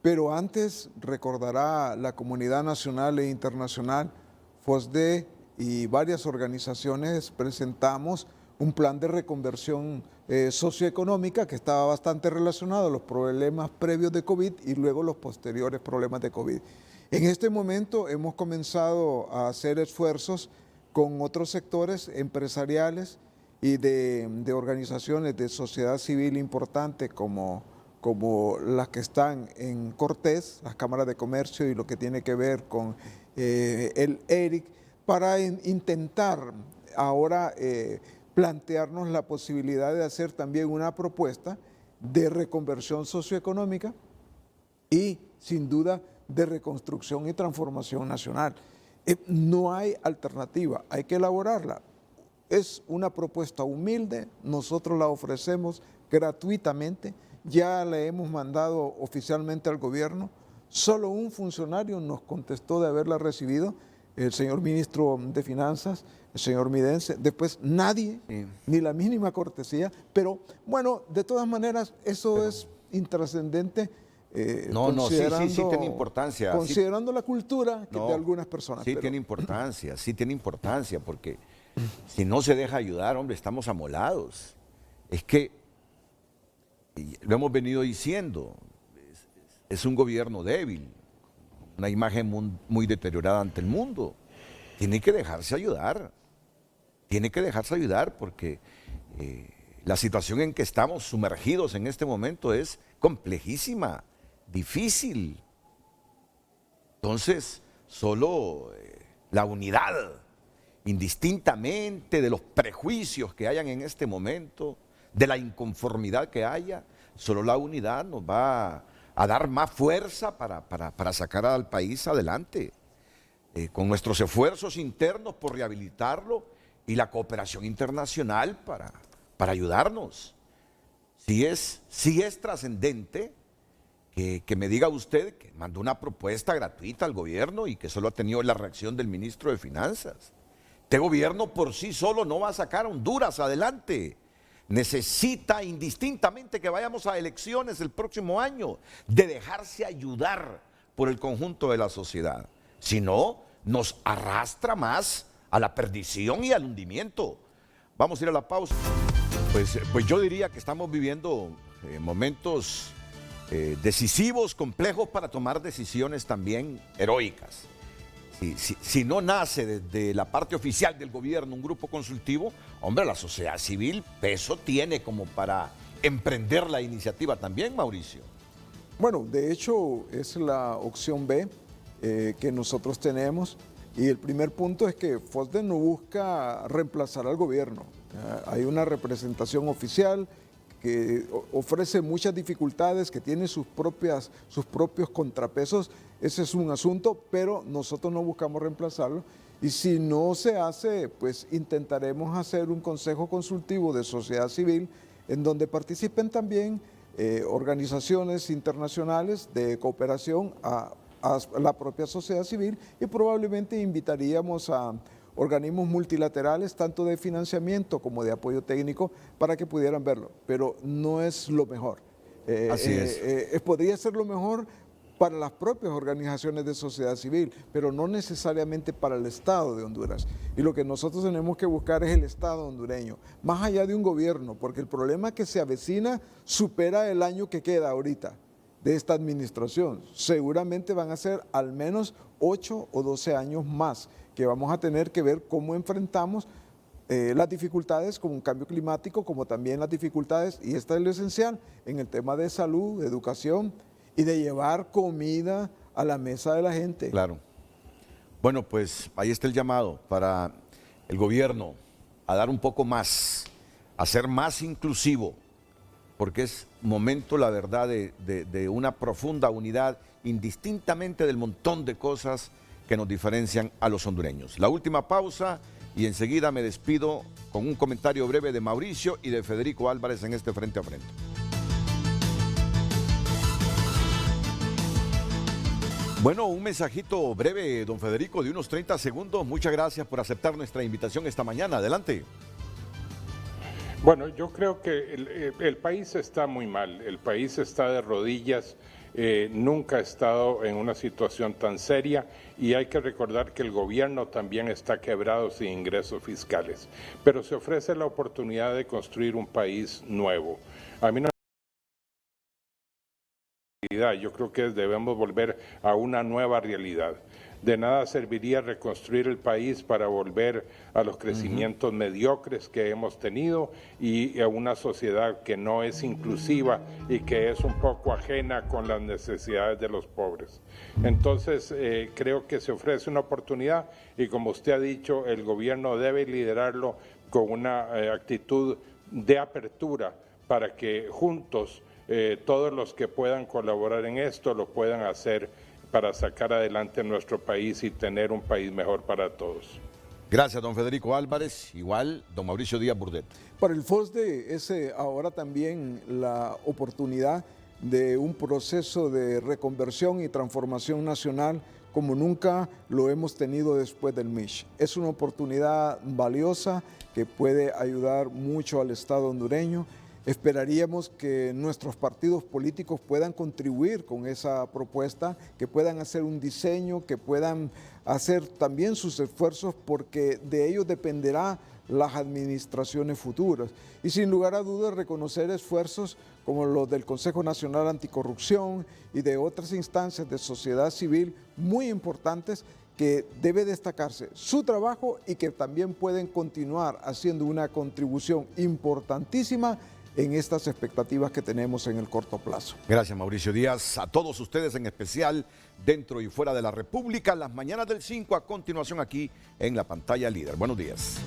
pero antes recordará la comunidad nacional e internacional, FOSDE y varias organizaciones presentamos un plan de reconversión socioeconómica que estaba bastante relacionado a los problemas previos de COVID y luego los posteriores problemas de COVID. En este momento hemos comenzado a hacer esfuerzos con otros sectores empresariales y de organizaciones de sociedad civil importantes como las que están en Cortés, las cámaras de comercio y lo que tiene que ver con el ERIC, para intentar ahora plantearnos la posibilidad de hacer también una propuesta de reconversión socioeconómica y sin duda de reconstrucción y transformación nacional. No hay alternativa, hay que elaborarla. Es una propuesta humilde, nosotros la ofrecemos gratuitamente, ya la hemos mandado oficialmente al gobierno, solo un funcionario nos contestó de haberla recibido, el señor ministro de Finanzas, el señor Midense, después nadie, ni la mínima cortesía, pero bueno, de todas maneras eso es intrascendente. Sí tiene importancia. Considerando la cultura de algunas personas. Sí tiene importancia, porque si no se deja ayudar, hombre, estamos amolados. Es que, lo hemos venido diciendo, es un gobierno débil, una imagen muy deteriorada ante el mundo. Tiene que dejarse ayudar, porque la situación en que estamos sumergidos en este momento es complejísima, difícil. Entonces, solo la unidad, indistintamente de los prejuicios que hayan en este momento, de la inconformidad que haya, solo la unidad nos va a dar más fuerza para sacar al país adelante, con nuestros esfuerzos internos por rehabilitarlo y la cooperación internacional para ayudarnos. Sí es trascendente que me diga usted que mandó una propuesta gratuita al gobierno y que solo ha tenido la reacción del ministro de Finanzas. Este gobierno por sí solo no va a sacar a Honduras adelante. Necesita indistintamente que vayamos a elecciones el próximo año, de dejarse ayudar por el conjunto de la sociedad. Si no, nos arrastra más a la perdición y al hundimiento. Vamos a ir a la pausa. Pues yo diría que estamos viviendo momentos decisivos, complejos para tomar decisiones también heroicas. Si no nace desde la parte oficial del gobierno un grupo consultivo, hombre, la sociedad civil peso tiene como para emprender la iniciativa también, Mauricio. Bueno, de hecho es la opción B que nosotros tenemos, y el primer punto es que FOSDE no busca reemplazar al gobierno. Hay una representación oficial que ofrece muchas dificultades, que tiene sus propios contrapesos. Ese es un asunto, pero nosotros no buscamos reemplazarlo, y si no se hace, pues intentaremos hacer un consejo consultivo de sociedad civil en donde participen también organizaciones internacionales de cooperación a la propia sociedad civil, y probablemente invitaríamos a organismos multilaterales, tanto de financiamiento como de apoyo técnico, para que pudieran verlo, pero no es lo mejor. Así es. Podría ser lo mejor para las propias organizaciones de sociedad civil, pero no necesariamente para el Estado de Honduras. Y lo que nosotros tenemos que buscar es el Estado hondureño, más allá de un gobierno, porque el problema que se avecina supera el año que queda ahorita de esta administración. Seguramente van a ser al menos 8 o 12 años más que vamos a tener que ver cómo enfrentamos las dificultades como un cambio climático, como también las dificultades, y esta es lo esencial, en el tema de salud, de educación y de llevar comida a la mesa de la gente. Claro. Bueno, pues ahí está el llamado para el gobierno a dar un poco más, a ser más inclusivo, porque es momento, la verdad, de una profunda unidad, indistintamente del montón de cosas que nos diferencian a los hondureños. La última pausa y enseguida me despido con un comentario breve de Mauricio y de Federico Álvarez en este Frente a Frente. Bueno, un mensajito breve, don Federico, de unos 30 segundos. Muchas gracias por aceptar nuestra invitación esta mañana. Adelante. Bueno, yo creo que el país está muy mal, el país está de rodillas, nunca ha estado en una situación tan seria, y hay que recordar que el gobierno también está quebrado sin ingresos fiscales, pero se ofrece la oportunidad de construir un país nuevo. A mí no yo creo que debemos volver a una nueva realidad. De nada serviría reconstruir el país para volver a los crecimientos mediocres que hemos tenido y a una sociedad que no es inclusiva y que es un poco ajena con las necesidades de los pobres. Entonces, creo que se ofrece una oportunidad, y como usted ha dicho, el gobierno debe liderarlo con una actitud de apertura para que juntos todos los que puedan colaborar en esto lo puedan hacer para sacar adelante nuestro país y tener un país mejor para todos. Gracias, don Federico Álvarez. Igual, don Mauricio Díaz Burdet. Para el FOSDE es ahora también la oportunidad de un proceso de reconversión y transformación nacional como nunca lo hemos tenido después del MISH. Es una oportunidad valiosa que puede ayudar mucho al Estado hondureño. Esperaríamos que nuestros partidos políticos puedan contribuir con esa propuesta, que puedan hacer un diseño, que puedan hacer también sus esfuerzos, porque de ellos dependerá las administraciones futuras. Y sin lugar a dudas reconocer esfuerzos como los del Consejo Nacional Anticorrupción y de otras instancias de sociedad civil muy importantes, que debe destacarse su trabajo y que también pueden continuar haciendo una contribución importantísima en estas expectativas que tenemos en el corto plazo. Gracias, Mauricio Díaz. A todos ustedes, en especial dentro y fuera de la República, las mañanas del 5, a continuación aquí en la pantalla líder. Buenos días.